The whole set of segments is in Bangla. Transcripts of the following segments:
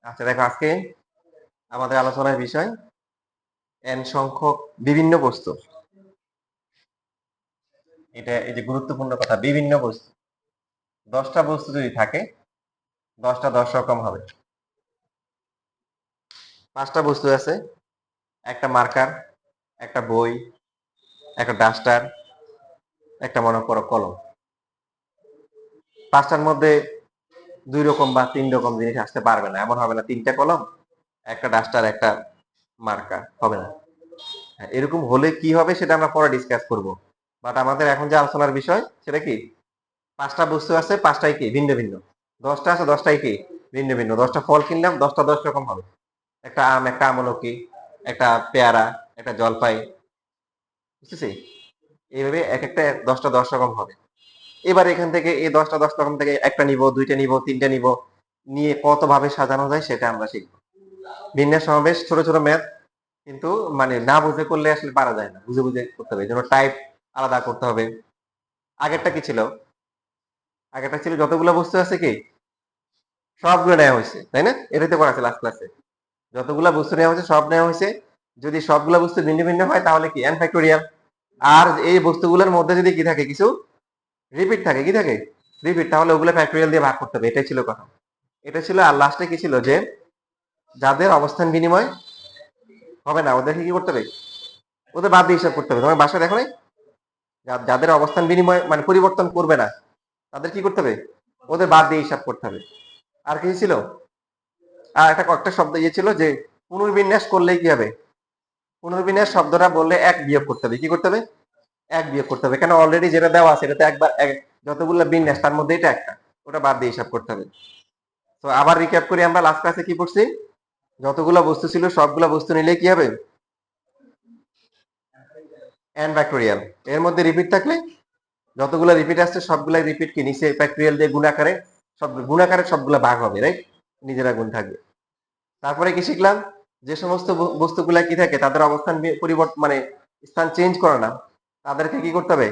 আচ্ছা দেখো, আজকে আমাদের আলোচনার বিষয় n সংখ্যক বিভিন্ন বস্তু। এটা এই যে গুরুত্বপূর্ণ কথা, বিভিন্ন বস্তু। 10টা বস্তু যদি থাকে, 10টা 10 রকম হবে। 5টা বস্তু আছে, একটা মার্কার, একটা বই, একটা ডাস্টার, একটা মনে করো কলম। 5টার মধ্যে 2 রকম বা 3 রকম জিনিস আসতে পারবে না, এমন হবে না 3টা কলম, একটা ডাস্টার, একটা মার্কার, হবে না। এরকম হলে কি হবে সেটা আমরা পরে ডিসকাস করব। বাট আমাদের এখন যে আলোচনার বিষয় সেটা কি, 5টা বস্তু আছে, 5টাই কি ভিন্ন ভিন্ন। 10টা আছে, 10টাই কি ভিন্ন ভিন্ন। 10টা ফল কিনলাম, 10টা 10 রকম হবে। একটা আম, একটা আমলকি, একটা পেয়ারা, একটা জলপাই, বুঝতেছি? এইভাবে এক একটা 10টা 10 রকম হবে। এবার এখান থেকে এই 10টা 10 রকম থেকে একটা নিব, দুইটা নিব, তিনটা নিব, নিয়ে কত ভাবে সাজানো যায় সেটা আমরা শিখবো। বিন্যাস সমাবেশ ছোট ছোট ম্যাথ, কিন্তু মানে না বুঝে করলে আসলে পারা যায় না, বুঝে বুঝে করতে হবে। যেন টাইপ আলাদা করতে হবে। আগেরটা কি ছিল? আগেরটা ছিল যতগুলো বস্তু আছে কি সবগুলো নেওয়া হয়েছে, তাই না? এটাই তো করা আছে লাস্ট ক্লাসে। যতগুলো বস্তু নেওয়া হয়েছে সব নেওয়া হয়েছে। যদি সবগুলো বস্তু ভিন্ন ভিন্ন হয় তাহলে কি n ফ্যাক্টোরিয়াল। আর এই বস্তুগুলোর মধ্যে যদি কি থাকে, কিছু রিপিট থাকে, কি থাকে রিপিট, তাহলে ওগুলো ফ্যাক্টোরিয়াল দিয়ে ভাগ করতে হবে। এটাই ছিল কথা, এটা ছিল। আর লাস্টে কি ছিল, যে যাদের অবস্থান বিনিময় হবে না ওদেরকে কি করতে হবে, ওদের বাদ দিয়ে হিসাব করতে হবে। তোমার বাসায় দেখো নাই, যাদের অবস্থান বিনিময় মানে পরিবর্তন করবে না তাদের কি করতে হবে, ওদের বাদ দিয়ে হিসাব করতে হবে। আর কি ছিল, আর একটা কয়েকটা শব্দ ছিল যে পুনর্বিন্যাস করলেই কি হবে, পুনর্বিন্যাস শব্দটা বললে এক বিয়োগ করতে হবে। কি করতে হবে, এক বিয়োগ করতে হবে। কেন, অলরেডি যেটা দেওয়া আছে এটাতে একবার যতগুলো বিন্যাস তার মধ্যে এটা একটা, ওটা বাদ দিয়ে হিসাব করতে হবে। তো আবার রিক্যাপ করি, আমরা লাস্ট ক্লাসে কি পড়ছি, যতগুলো বস্তু ছিল সবগুলো বস্তু নিলে কি হবে, n ফ্যাক্টোরিয়াল। এর মধ্যে রিপিট থাকলে, যতগুলো রিপিট আসছে সবগুলাই রিপিট কি নিচে ফ্যাক্টোরিয়াল দিয়ে গুণাকারে, সব গুণাকারে সবগুলো ভাগ হবে, রাইট? নিজেরা গুণ থাকবে। তারপরে কি শিখলাম, যে সমস্ত বস্তুগুলা কি থাকে তাদের অবস্থান পরিবর্তন মানে স্থান চেঞ্জ করে না, তাদেরকে কি করতে হবে,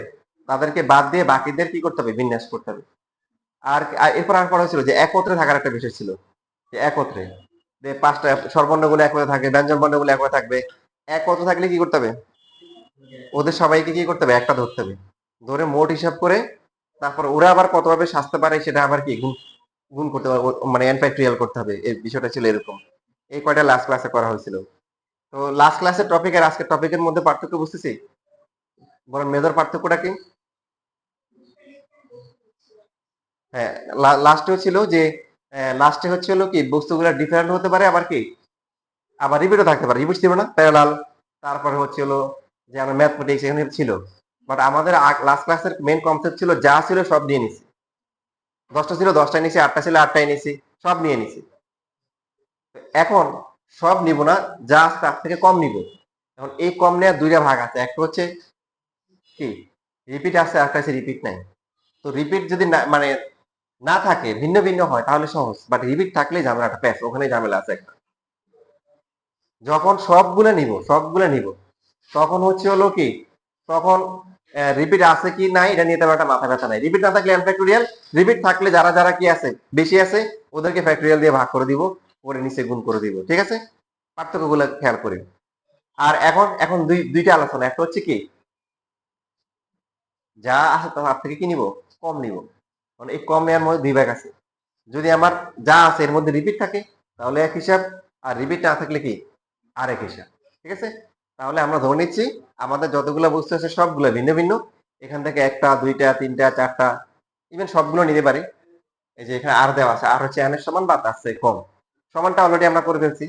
তাদেরকে বাদ দিয়ে বাকিদের কি করতে হবে, বিন্যাস করতে হবে। আর এরপর আর পড়া হয়েছিল যে একত্রে থাকার একটা বিষয় ছিল, যে একত্রে, যে 5টা স্বরবর্ণগুলো একত্রে থাকে, ব্যঞ্জন বর্ণগুলো একত্রে থাকবে। একত্রে থাকলে কি করতে হবে, ওদের সবাইকে কি করতে হবে, একটা ধরতে হবে। ধরে মোট হিসাব করে তারপর ওরা আবার কতভাবে সাজতে পারে সেটা আবার কি গুণ গুণ করতে হবে, মানে এন ফ্যাক্টোরিয়াল করতে হবে। এই বিষয়টা ছিল এরকম। এই কয়টা লাস্ট ক্লাসে করা হয়েছিল। তো লাস্ট ক্লাসের টপিক আর আজকের টপিকের মধ্যে পার্থক্য বুঝতেছি, বরং মেজর পার্থক্যটা কি? হ্যাঁ, লাস্টে ছিল যে লাস্টে হচ্ছিল কি বস্তুগুলো ডিফারেন্ট হতে পারে, আবার কি আবার রিপিটও থাকতে পারে। রিপিট ছিল না, প্যারালাল। তারপরে হচ্ছিল যে আমরা ম্যাথমেটিক্স এখানে ছিল। বাট আমাদের লাস্ট ক্লাসের মেইন কনসেপ্ট ছিল যা ছিল সব নিয়ে নিছি। 10টা ছিল 10টাই নিছি, 8টা ছিল 8টাই নিছি, সব নিয়ে নিছি। এখন সব নিব না, যা আছে তার থেকে কম নিব। এখন এই কম নেওয়ার দুইটা ভাগ আছে, একটা হচ্ছে কি রিপিট আছে, একটা হচ্ছে রিপিট নাই। তো রিপিট যদি মানে না থাকে, ভিন্ন ভিন্ন হয় তাহলে সহজ, বাট রিপিট থাকলে ঝামেলাটা প্যাস, ওখানে ঝামেলা আছে একটা। যখন সবগুলা নিব তখন হচ্ছে হলো কি, তখন রিপিট আছে কি নাই এটা নিয়ে তেমন একটা মাথা ব্যথা নাই। রিপিট না থাকলে এন ফ্যাক্টোরিয়াল, রিপিট থাকলে যারা যারা কি আছে বেশি আছে ওদেরকে ফ্যাক্টোরিয়াল দিয়ে ভাগ করে দিব, করে নিচে গুণ করে দিব। ঠিক আছে, পার্থক্য গুলো খেয়াল করি। আর এখন এখন দুইটা আলোচনা, একটা হচ্ছে কি যা আছে তার থেকে কি নিব, কম নিব। মানে এই কম নেওয়ার মধ্যে দুই ভাগ আছে। যদি আমার যা আছে এর মধ্যে রিপিট থাকে তাহলে এক হিসাব, আর রিপিট না থাকলে কি আরেক হিসাব। ঠিক আছে, তাহলে আমরা ধরে নিচ্ছি আমাদের যতগুলো বস্তু আছে সবগুলো ভিন্ন ভিন্ন। এখান থেকে একটা, দুইটা, তিনটা, চারটা, ইভেন সবগুলো নিতে পারি। এই যে এখানে আর দেওয়া আছে, আর হচ্ছে n এর সমান বা তার চেয়ে কম। সমানটা অলরেডি আমরা করে ফেলছি,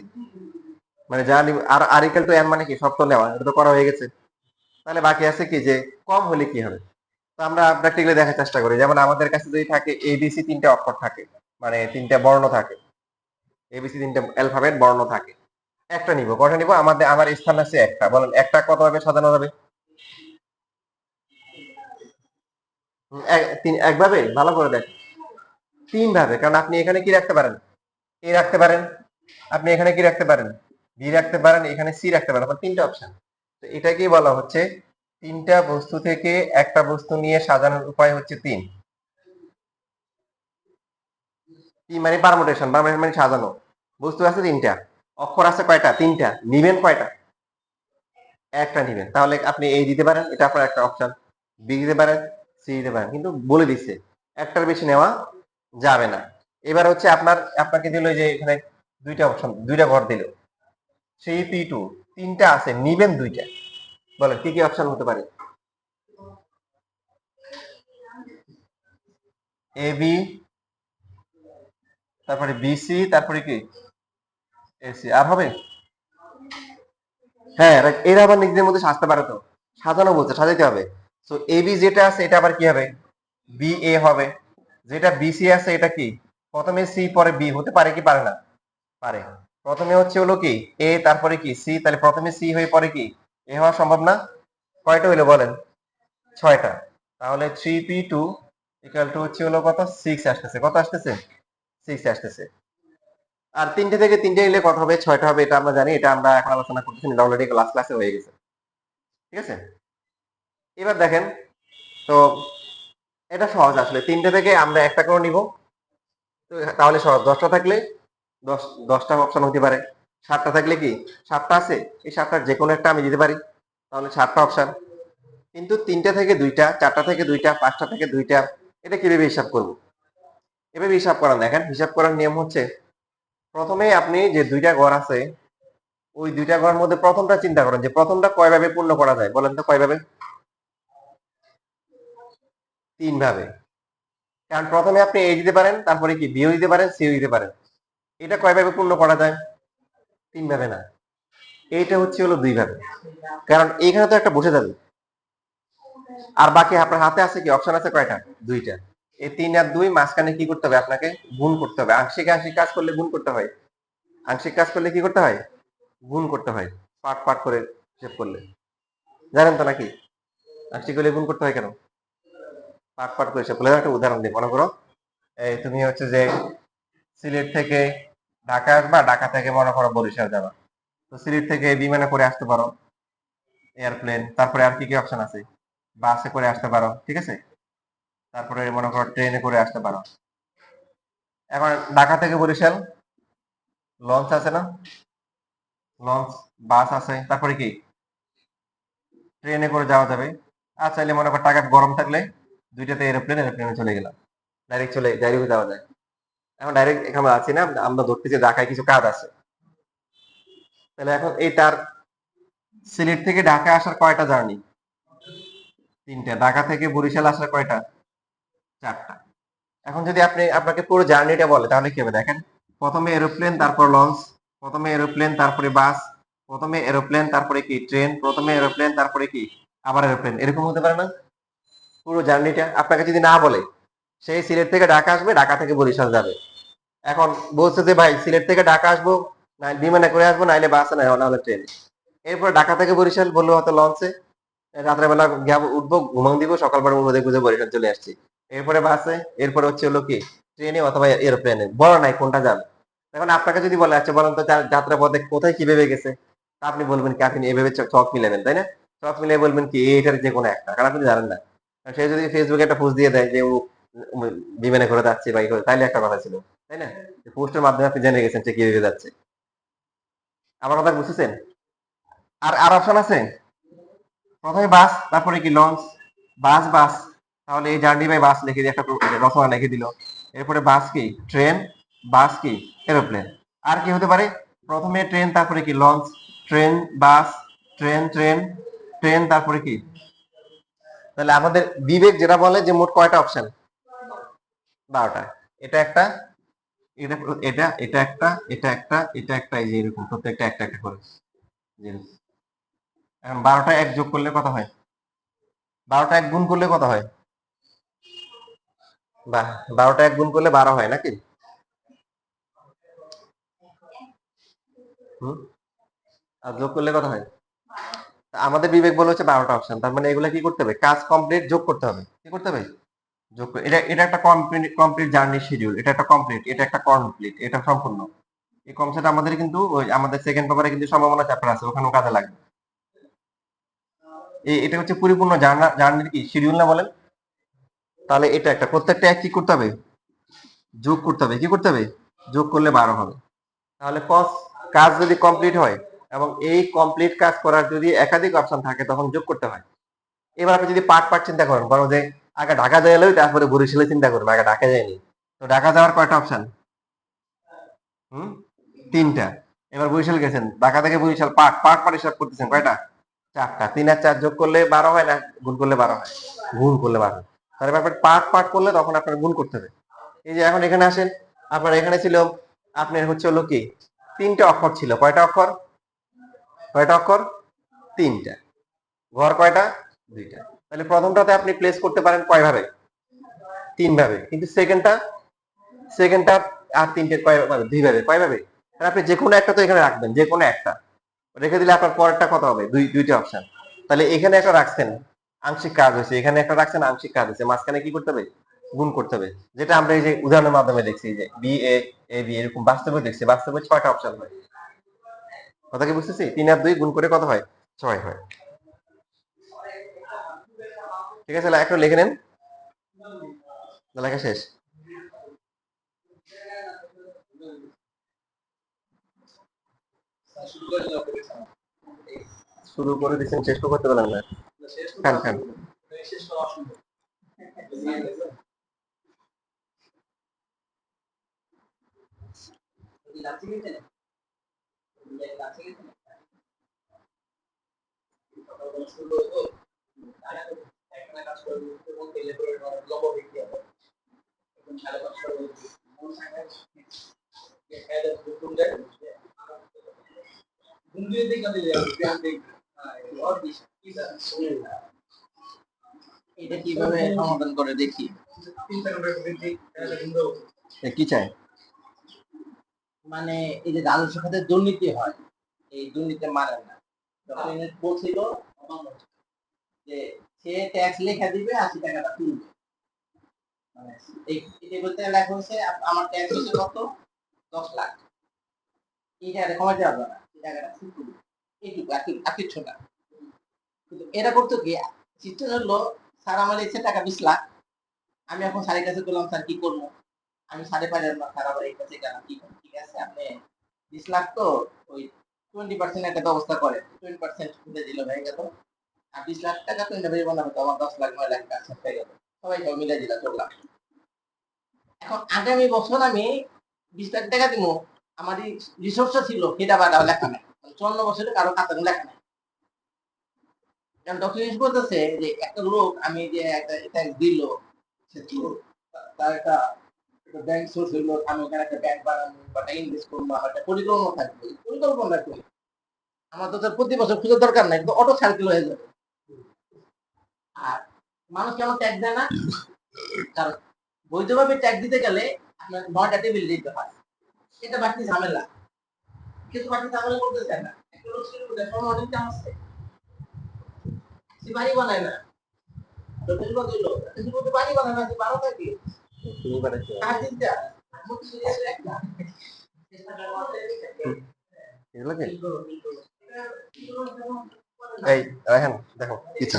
মানে যা আর আর ইকুয়াল টু n মানে কি সব তো নেওয়া, এটা তো করা হয়ে গেছে। তাহলে বাকি আছে কি, যে কম হলে কি হবে। তো আমরা প্র্যাকটিক্যালি দেখার চেষ্টা করি। যেমন আমাদের কাছে যদি থাকে এবিসি 3টা অক্ষর থাকে, মানে 3টা বর্ণ থাকে, এবিসি 3টা অ্যালফাবেট বর্ণ থাকে, একটা নিব। কটা নিব, আমার স্থান আছে একটা। বলেন একটা কত ভাবে সাজানো যাবে? একভাবে? ভালো করে দেখ, 3 ভাবে। কারণ আপনি এখানে কি রাখতে পারেন, এ রাখতে পারেন, আপনি এখানে কি রাখতে পারেন, বি রাখতে পারেন, এখানে সি রাখতে পারেন। আপনার 3টা অপশন। তো এটাকেই বলা হচ্ছে 3টা বস্তু থেকে একটা বস্তু নিয়ে সাজানোর উপায় হচ্ছে 3। পি মানে পারমুটেশন, পারমুটেশন মানে সাজানো। বস্তু আছে তিনটা, অক্ষর আছে কয়টা? তিনটা। নিবেন কয়টা? একটা নিবেন। তাহলে আপনি এই দিতে পারেন, এটা আপনার একটা অপশন। বি দিতে পারেন, সি দিতে পারেন, কিন্তু বলে দিচ্ছে একটার বেশি নেওয়া যাবে না। এবার হচ্ছে আপনাকে দিল যে এখানে দুইটা অপশন, দুইটা ঘর দিল, সেই পি টু তিনটা আছে, নিবেন দুইটা। বলেন কি কি অপশন হতে পারে? এ বি, তারপরে বিসি, তারপরে কি এসি, আর হবে? হ্যাঁ right, এরা আবার নিজেদের মধ্যে সাজতে পারে তো, সাজানো বলছে, সাজাইতে হবে। সো এ বি যেটা আছে এটা আবার কি হবে? বি এ হবে। যেটা বিসি আছে এটা কি প্রথমে সি পরে বি হতে পারে কি পারে না? পারে। প্রথমে হচ্ছে হলো কি এ, তারপরে কি সি, তাহলে প্রথমে সি হয়ে পরে কি এ হওয়া সম্ভব না? কয়টা হইলো বলেন? 6টা। তাহলে 3p2 ইকুয়াল টু হচ্ছে হলো কত? 6 আসতেছে। কত আসতেছে? 6 আসতেছে। আর তিনটে থেকে তিনটে নিলে কত হবে? 6টা হবে, এটা আমরা জানি, এটা আমরা এখন আলোচনা করতেছি, এটা অলরেডি লাস্ট ক্লাসে হয়ে গেছে। ঠিক আছে, এবার দেখেন তো, এটা সহজ আসলে, তিনটে থেকে আমরা একটা করে নিব, তো তাহলে সহজ। 10টা থাকলে 10টা অপশন হতে পারে, 7টা থাকলে কি 7টা আছে, এই 7টার যে কোনো একটা আমি দিতে পারি, তাহলে 7টা অপশন। কিন্তু 3টা থেকে 2টা, 4টা থেকে 2টা, 5টা থেকে 2টা, এটা কিভাবে হিসাব করব? এভাবে হিসাব করান, দেখেন হিসাব করার নিয়ম হচ্ছে, প্রথমে আপনি যে দুইটা ঘর আছে, ওই দুইটা ঘরের মধ্যে প্রথমটা চিন্তা করেন যে প্রথমটা কয়ভাবে পূর্ণ করা যায়, বলেন তো কয়ভাবে? 3 ভাবে। কারণ প্রথমে আপনি এ দিতে পারেন, তারপরে কি বিও দিতে পারেন, সিও দিতে পারেন। এটা কয়ভাবে পূর্ণ করা যায়? 3 ভাবে না, এইটা হচ্ছে হলো 2 ভাবে। কারণ এইখানে তো একটা বসে যাবে, আর বাকি আপনার হাতে আছে কি অপশন আছে কয়টা? 2টা। এই 3 আর 2 মাঝখানে কি করতে হবে? আপনাকে গুণ করতে হবে। আংশিক আংশিক কাজ করলে গুণ করতে হয়, আংশিক কাজ করলে কি করতে হয়? গুণ করতে হয়, পার্ট পার্ট করে হিসেব করলে। জানেন তো নাকি আংশিক করলে গুণ করতে হয় কেন? পার্ট পার্ট করে হিসেব করলে। একটা উদাহরণ দিই, মনে করো এই তুমি হচ্ছে যে সিলেট থেকে ঢাকা আসবা, ঢাকা থেকে মনে করো বরিশাল যাবা, তো সিলেট থেকে বিমানে করে আসতে পারো, এয়ারপ্লেন, তারপরে আর কি কি অপশন আছে? বাসে করে আসতে পারো, ঠিক আছে, তারপরে মনে করো ট্রেনে করে আসতে পারো। এখন ঢাকা থেকে বরিশাল লঞ্চ আছে না? লঞ্চ, বাস আছে, তারপরে কি ট্রেনে করে যাওয়া যাবে। আর চাইলে মনে করো টাকা গরম থাকলে দুইটাতে এরোপ্লেন, এরোপ্লেনে চলে গেলাম, ডাইরেক্ট চলে ডাইরেক্ট যাওয়া যায়। এখন ডাইরেক্ট এখানে আছি না, আমরা ধরতেছি ঢাকায় কিছু কাজ আছে, তাহলে এখন এই তার সিলেট থেকে ঢাকা আসার কয়টা জার্নি? 3টা। ঢাকা থেকে বরিশাল আসার কয়টা? 4টা। এখন যদি আপনাকে পুরো জার্নিটা বলে তাহলে কি হবে দেখেন, প্রথমে এরোপ্লেন তারপর লঞ্চ, প্রথমে এরোপ্লেন তারপরে বাস, প্রথমে এরোপ্লেন তারপরে কি ট্রেন, প্রথমে এরোপ্লেন তারপরে কি আবার এরোপ্লেন, এরকম হতে পারে না? পুরো জার্নিটা আপনাকে যদি না বলে, সেই সিলেট থেকে ঢাকা আসবে, ঢাকা থেকে বরিশাল যাবে, এখন বলছে যে ভাই সিলেট থেকে ঢাকা আসবো, না বিমানে করে আসবো, নাইলে বাসে, না হলে ট্রেন। এরপর ঢাকা থেকে বরিশাল বললো হয়তো লঞ্চে, রাত্রেবেলা উঠবো, ঘুমাও দিব, সকালবেলা উঠবো, দেখবো যে বরিশাল চলে আসছি। এরপরে বাসে, এরপরে হচ্ছে হলো কি ট্রেনে অথবা এরোপ্লেনে, বড় নাই কোনটা যাবে। এখন আপনাকে যদি বলে আচ্ছা বলেন তো যাত্রা পথে কোথায় কি ভেবে গেছে, তা আপনি বলবেন কি, আপনি এভাবে চক মিলাবেন, তাই না? চক মিলিয়ে বলবেন কি এটার যে কোনো একটা, কারণ আপনি জানেন না। সে যদি ফেসবুকে একটা পোস্ট দিয়ে দেয় যে ও বিমানে করে যাচ্ছে বা করে, তাইলে একটা কথা ছিল, তাই না? পোস্টের মাধ্যমে আপনি জেনে গেছেন সে কিভাবে যাচ্ছে। আমার কথা বুঝতেছেন? আর আর অপশন আছে, প্রথমে বাস, তারপরে কি লঞ্চ, বাস বাস, তাহলে এই জার্নি বাই বাস লিখে দিয়ে একটা রচনা লিখে দিল। এরপরে বাস কি ট্রেন, বাস কি এরোপ্লেন। আর কি হতে পারে? প্রথমে ট্রেন, তারপরে কি লঞ্চ, ট্রেন, বাস, ট্রেন, ট্রেন, ট্রেন, তারপরে কি। তাহলে আমাদের বিবেক যেটা বলে যে মোট কয়টা অপশন? 12টা। এটা একটা, এটা এটা এটা একটা, এটা একটা, এটা একটা, এই যে এরকম প্রত্যেকটা একটা একটা করে যেরকম। এখন 12টা এক যোগ করলে কত হয়? 12টা এক গুণ করলে কত হয়? বাহ, 12টা এক গুণ করলে 12 হয় নাকি? হুম, আর যোগ করলে কত হয়? আমাদের বিবেক বলে হচ্ছে 12টা অপশন, তার মানে এগুলা কি করতে হবে? কাজ কমপ্লিট যোগ করতে হবে। কি করতে হবে? যোগ করে, এটা এটা একটা কমপ্লিট কমপ্লিট জার্নি শিডিউল, এটা একটা কমপ্লিট, এটা একটা কমপ্লিট, এটা সম্পূর্ণ। এই কনসেপ্ট আমাদের কিন্তু ওই আমাদের সেকেন্ড পেপারে কিন্তু সম্ভাবনা চ্যাপ্টার আছে, ওখানেও কাজে লাগবে। এটা হচ্ছে পরিপূর্ণ জার্নির কি শিডিউল না বলেন? তাহলে এটা একটা, প্রত্যেকটা এক কি করতে হবে? যোগ করতে হবে, কি করতে হবে? যোগ করলে 12 হবে। তাহলে কাজ যদি কমপ্লিট হয় এবং এই কমপ্লিট কাজ করার যদি একাধিক অপশন থাকে তখন যোগ করতে হয়। এবার আপনি যদি পার্ট পার্ট চিন্তা করেন, বলো যে আগে ঢাকা যায় লই তারপরে বরিশালে চিন্তা করবো, আগে ঢাকা যায়নি। তো ঢাকা যাওয়ার কয়টা অপশন? হুম, 3টা। এবার বরিশাল গেছেন, ঢাকা থেকে বরিশাল পার্ট পার্ট পার্ট হিসাব করতেছেন কয়টা? 4টা। 3 আর 4 যোগ করলে 12 হয় না গুণ করলে 12 হয়? গুণ করলে 12 হয়। তাহলে এবার পার্ট পার্ট করলে তখন আপনার গুণ করতে হবে। এই যে এখন এখানে আসেন, আপনার এখানে ছিল আপনার হচ্ছে হলো কি 3টে অক্ষর ছিল, কয়টা অক্ষর? কয়টা অক্ষর? 3টা। ঘর কয়টা? 2টা। তাহলে প্রথমটাতে আপনি প্লেস করতে পারেন কয় ভাবে? 3 ভাবে। কিন্তু সেকেন্ডটা আর 3টে কয় ভাবে? 2 ভাবে। কয় ভাবে? তাহলে আপনি যে কোনো একটা তো এখানে রাখবেন, যে কোনো একটা রেখে দিলে আপনার পরেরটা কত হবে? দুইটা অপশন। তাহলে এখানে একটা রাখছেন, আংশিক কাজ হয়েছে, এখানে একটা রাখছেন, আংশিক কাজ হয়েছে, মাঝখানে কি করতে হবে? গুণ করতে হবে। যেটা আমরা এই যে উদাহরণের মাধ্যমে দেখছি যে বি এ এ বি এরকম বাস্তবে দেখছি, বাস্তবে 6টা অপশন হয়। কথা কি বুঝতেছি? 3 আর 2 গুণ করে কত হয়? 6 হয়। ঠিক আছে, একটু লিখে নেন, লেখা শেষ। শুরু করে দিচ্ছেন, শেষ তো করতে পারলাম না। খান খান। এটা কিভাবে সমাধান করে দেখি। কি চাই? মানে এই যে রাজস্ব খাতে দুর্নীতি হয়, এই দুর্নীতি মানে না। যখন বলছিল যে সে ট্যাক্স লেখা দিবে 80 টাকাটা তুলবে, মানে এই বলতে লেখা হয়েছে আমার ট্যাক্স হচ্ছে কত, 10 লাখ, এই টাকাটা কমাতে পারবে না, এই টাকাটা তুলবে, এইটুকু আর কিছু না। কিন্তু এরা করতো কি, সিস্টেম হলো স্যার আমার ইচ্ছে টাকা 20 লাখ, আমি এখন স্যারের কাছে বললাম স্যার কি করবো, আমি 5.5 না, স্যার আবার এই কাছে গেলাম, কি করবো, ঠিক আছে আপনি 20 লাখ তো ওই 20% একটা ব্যবস্থা করে, 20% খুলে দিল হয়ে গেল, আর 20 লাখ টাকা তো নেবে বানাবে তো আমার 10 লাখ 9 লাখ টাকা হয়ে গেল, সবাই সব মিলে দিলা চললাম। এখন আগামী বছর আমি 20 লাখ টাকা দিব, আমার রিসোর্স ছিল সেটা বাড়াও লেখা নাই, 54 বছরে কারো খাতা লেখা নাই। কারণ ডকুমেন্ট বলতেছে যে একটা লোক আমি যে একটা ট্যাক্স দিল, সে তো তার একটা ব্যাংক সোর্স হইলো, আমি ওখানে একটা ব্যাংক বানাবো বা ইনভেস্ট করবো, আমার একটা পরিকল্পনা থাকবে, পরিকল্পনা করি, আমার তো তার প্রতি বছর খুঁজে দরকার নাই, কিন্তু অটো সার্কেল হয়ে যাবে। আর মানুষ কেন ট্যাক্স দেয় না? কারণ বৈধভাবে ট্যাক্স দিতে গেলে আপনার 9টা টেবিল দিতে হয়, এটা বাড়তি ঝামেলা, কিন্তু বাড়তি ঝামেলা করতে চায় না। একটা লোক ছিল অনেক দাম আছে, সে বাড়ি বানায় না, বাড়ি বানায় না, বারো থাকে তুমি বানাইছো? কাজ দিতে একটা এগুলো কি? এই রায়হান দেখো কিছু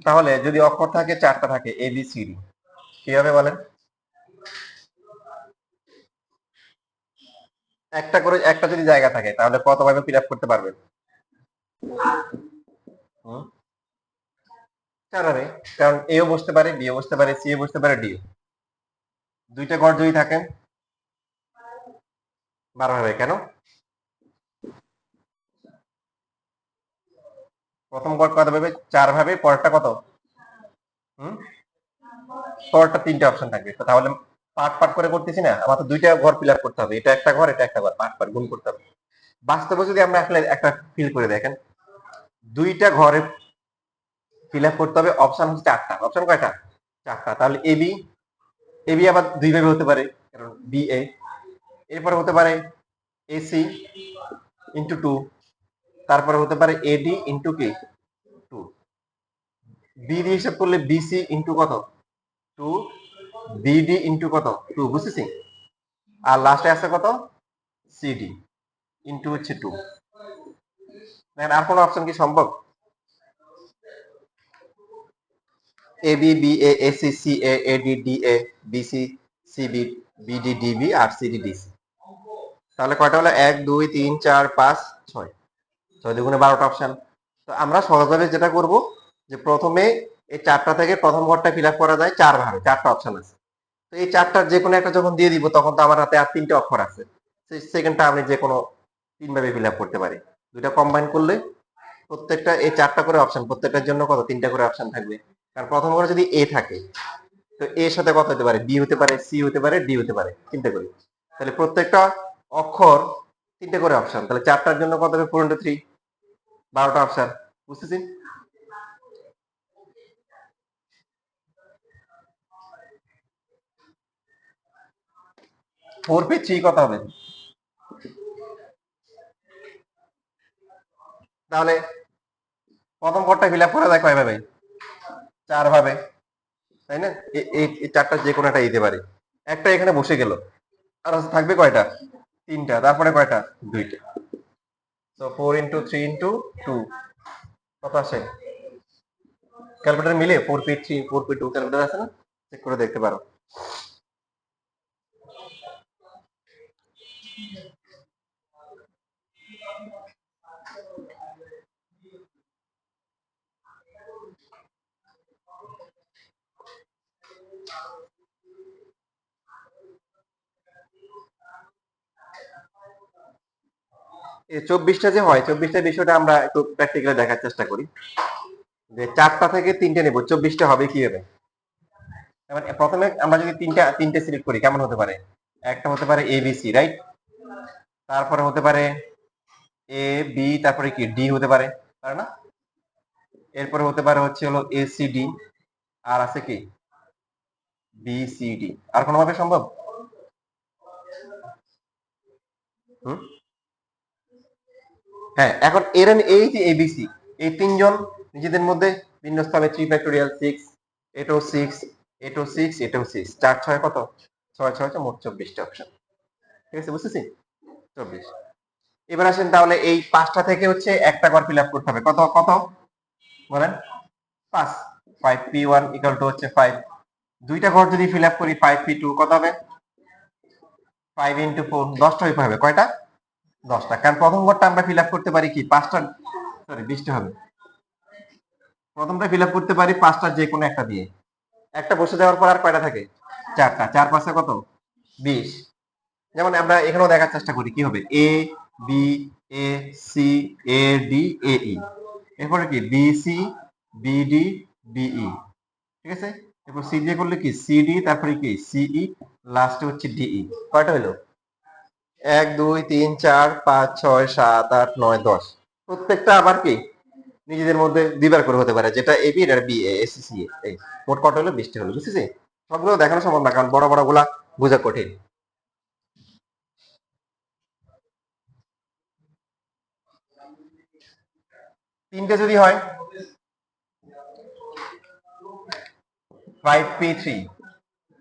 তাহলে যদি অক্ষর থাকে 4টা থাকে এ বি সি ডি, কি হবে বলেন? একটা করে একটা যদি জায়গা থাকে তাহলে কত ভাবে ফিল আপ করতে পারবেন? হুম, 4 ভাবে। কারণ এও বসতে পারে, বিও বসতে পারে, সি ও বসতে পারে, ডি। দুইটা ঘর যদি থাকে 12 ভাবে। কেন? প্রথম ঘর কত ভাবে? 4 ভাবে, পরেরটা কত? হুম, পরেরটা 3টে অপশন থাকবে। তো তাহলে পার্ট পার্ট করে করতেছি না, আমার তো 2টা ঘর ফিল আপ করতে হবে, এটা একটা ঘর, এটা একটা ঘর, পার্ট পার্ট গুণ করতে হবে। বাস্তবে যদি আমরা আসলে একটা ফিল করে দেখেন, 2টা ঘরে ফিল আপ করতে হবে, অপশন হচ্ছে 4টা। অপশন কয়টা? 4টা। তাহলে এবি, এবি আবার 2 ভাবে হতে পারে, কারণ বি এ। এরপরে হতে পারে এসি ইন্টু 2, তারপরে হতে পারে এডি ইন্টু কি 2, বি দিয়ে হিসাব করলে বিসি ইন্টু কত 2, বিডি ইন্টু কত 2, বুঝতেছি? আর লাস্টে আছে কত সিডি ইন্টু হচ্ছে 2। দেখেন আর কোনো অপশন কি সম্ভব? A B B A A C C A A D D A B C C B B D D B আর সিডি ডিসি। তাহলে কয়টা হলো? 1 2 3 4 5 6, 6 দুগুণে 12টা অপশন। তো আমরা সহজভাবে যেটা করব যে প্রথমে এই চারটা থেকে প্রথম ঘরটা ফিল আপ করা যায় 4 ভাবে, 4টা অপশন আছে। তো এই চারটার যে কোনো একটা যখন দিয়ে দিব তখন তো আমার হাতে আর 3টে অক্ষর আছে, সেকেন্ডটা আমি যে কোনো 3 ভাবে ফিল আপ করতে পারি। দুইটা কম্বাইন করলে প্রত্যেকটা এই 4টা করে অপশন, প্রত্যেকটার জন্য কত 3টা করে অপশন থাকবে। কারণ প্রথম ঘরে যদি এ থাকে তো এর সাথে কত হতে পারে? বি হতে পারে, সি হতে পারে, ডি হতে পারে, 3টে করে। তাহলে প্রত্যেকটা অক্ষর 3টে করে অপশন, তাহলে 4টার জন্য কত হবে? 4 into 3, 12টা অপশন। বুঝতেছি? ফোর পে 3 কত হবে? তাহলে প্রথম ঘরটা ফিল আপ করা যায় কয় ভাবে? 4 ভাবে, তাই না? এই চারটা যে কোনো একটা দিতে পারে। একটা এখানে বসে গেল, আর হচ্ছে থাকবে কয়টা? 3টা, তারপরে কয়টা? 2টা। তো 4 into 3 into 2 কত আসে? ক্যালকুলেটর মিলে 4 পি 3 4 পি 2 ক্যালকুলেটর আছে না? চেক করে দেখতে পারো। এই 24টা যে হয়, 24টা বিষয়টা আমরা একটু প্র্যাকটিক্যালি দেখার চেষ্টা করি। যে 4টা থেকে 3টে নেব, 24টা হবে কিভাবে? যেমন প্রথমে আমরা যদি তিনটে সিলেক্ট করি কেমন হতে পারে? একটা হতে পারে এবিসি, রাইট? তারপরে হতে পারে এ বি, তারপরে কি ডি হতে পারে, তাই না? এরপরে হতে পারে হচ্ছে হলো এসিডি, আর আছে কি বিসিডি। আর কোনোভাবে সম্ভব? হুম, হ্যাঁ। এখন এর এই যে এবিসি, এই তিনজন নিজেদের মধ্যে বিন্যস্ত হবে 3 ফ্যাক্টোরিয়াল 6, এটাও 6, এটাও 6, এটাও 6, 4 6 কত? 6 6 মোট 24টা অপশন। ঠিক আছে, বুঝতেছি? 24। এবার আসেন তাহলে এই 5টা থেকে হচ্ছে একটা ঘর ফিল আপ করতে হবে। কত কত বলেন? 5। 5p1 ইকুয়াল টু হচ্ছে 5। দুইটা ঘর যদি ফিল আপ করি 5p2 কত হবে? 5 into 4, 10টা হবে। কয়টা? 10টা। কারণ প্রথম ঘরটা আমরা ফিল আপ করতে পারি কি 5টা, সরি 20টা হবে। প্রথমটা ফিল আপ করতে পারি 5টা যে কোনো একটা দিয়ে। একটা বসে দেওয়ার পর আর কয়টা থাকে? 4টা। 4 5 কত? 20। যেমন আমরা এখানেও দেখার চেষ্টা করি কি হবে? A B A C A D A E, এরপরে কি B C B D B E. ঠিক আছে? এরপর সি দিয়ে করলে কি সিডি, তারপরে কি সিই, লাস্টে হচ্ছে ডিই। কয়টা হলো? 1 2 3 4 5 6 7 8 9 10। প্রত্যেকটা আবার কি নিজেদের মধ্যে দুইবার করে হতে পারে, যেটা এবি আর B A S C A. এই মোট কত হলো? 20টা হলো। বুঝছিস? সবগুলো দেখানো সম্ভব না, কারণ বড় বড় গুলা বোঝা কঠিন। তিনটে যদি হয় 5p3,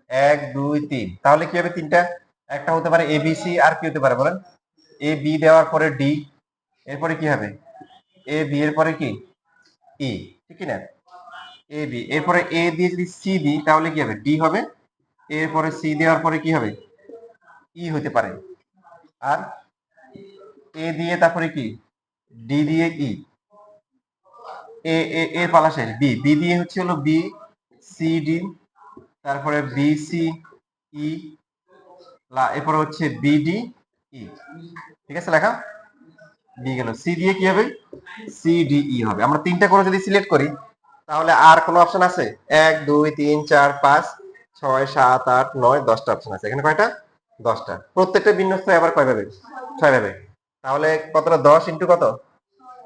1 2 3, তাহলে কি হবে? তিনটা, একটা হতে পারে এবিসি, আর কি হতে পারে বলেন? এ বি দেওয়ার পরে ডি, এরপরে কি হবে? এ বি এর পরে কি ই, ঠিক না? এ বি, এরপরে এ দিয়ে যদি সি দিই তাহলে কি হবে? ডি হবে। এরপরে সি দেওয়ার পরে কি হবে? ই হতে পারে। আর এ দিয়ে তারপরে কি ডি দিয়ে ই, এ এ এর পালা শেষ। বি বি দিয়ে হচ্ছে হলো বি সি ডি, তারপরে বি সি ই, এরপরে হচ্ছে বিডি ই। ঠিক আছে লেখা? বি গেল, সি দিয়ে কি হবে? সি ডি ই হবে। আমরা তিনটা করে যদি সিলেক্ট করি তাহলে আর কোনো অপশন আছে? 1 2 3 4 5 6 7 8 9 10টা অপশন আছে। এখানে কয়টা? 10টা। প্রত্যেকটা বিন্যস্ত আবার কয় ভাবে? 6 ভাবে। তাহলে কতটা? 10 ইন্টু কত?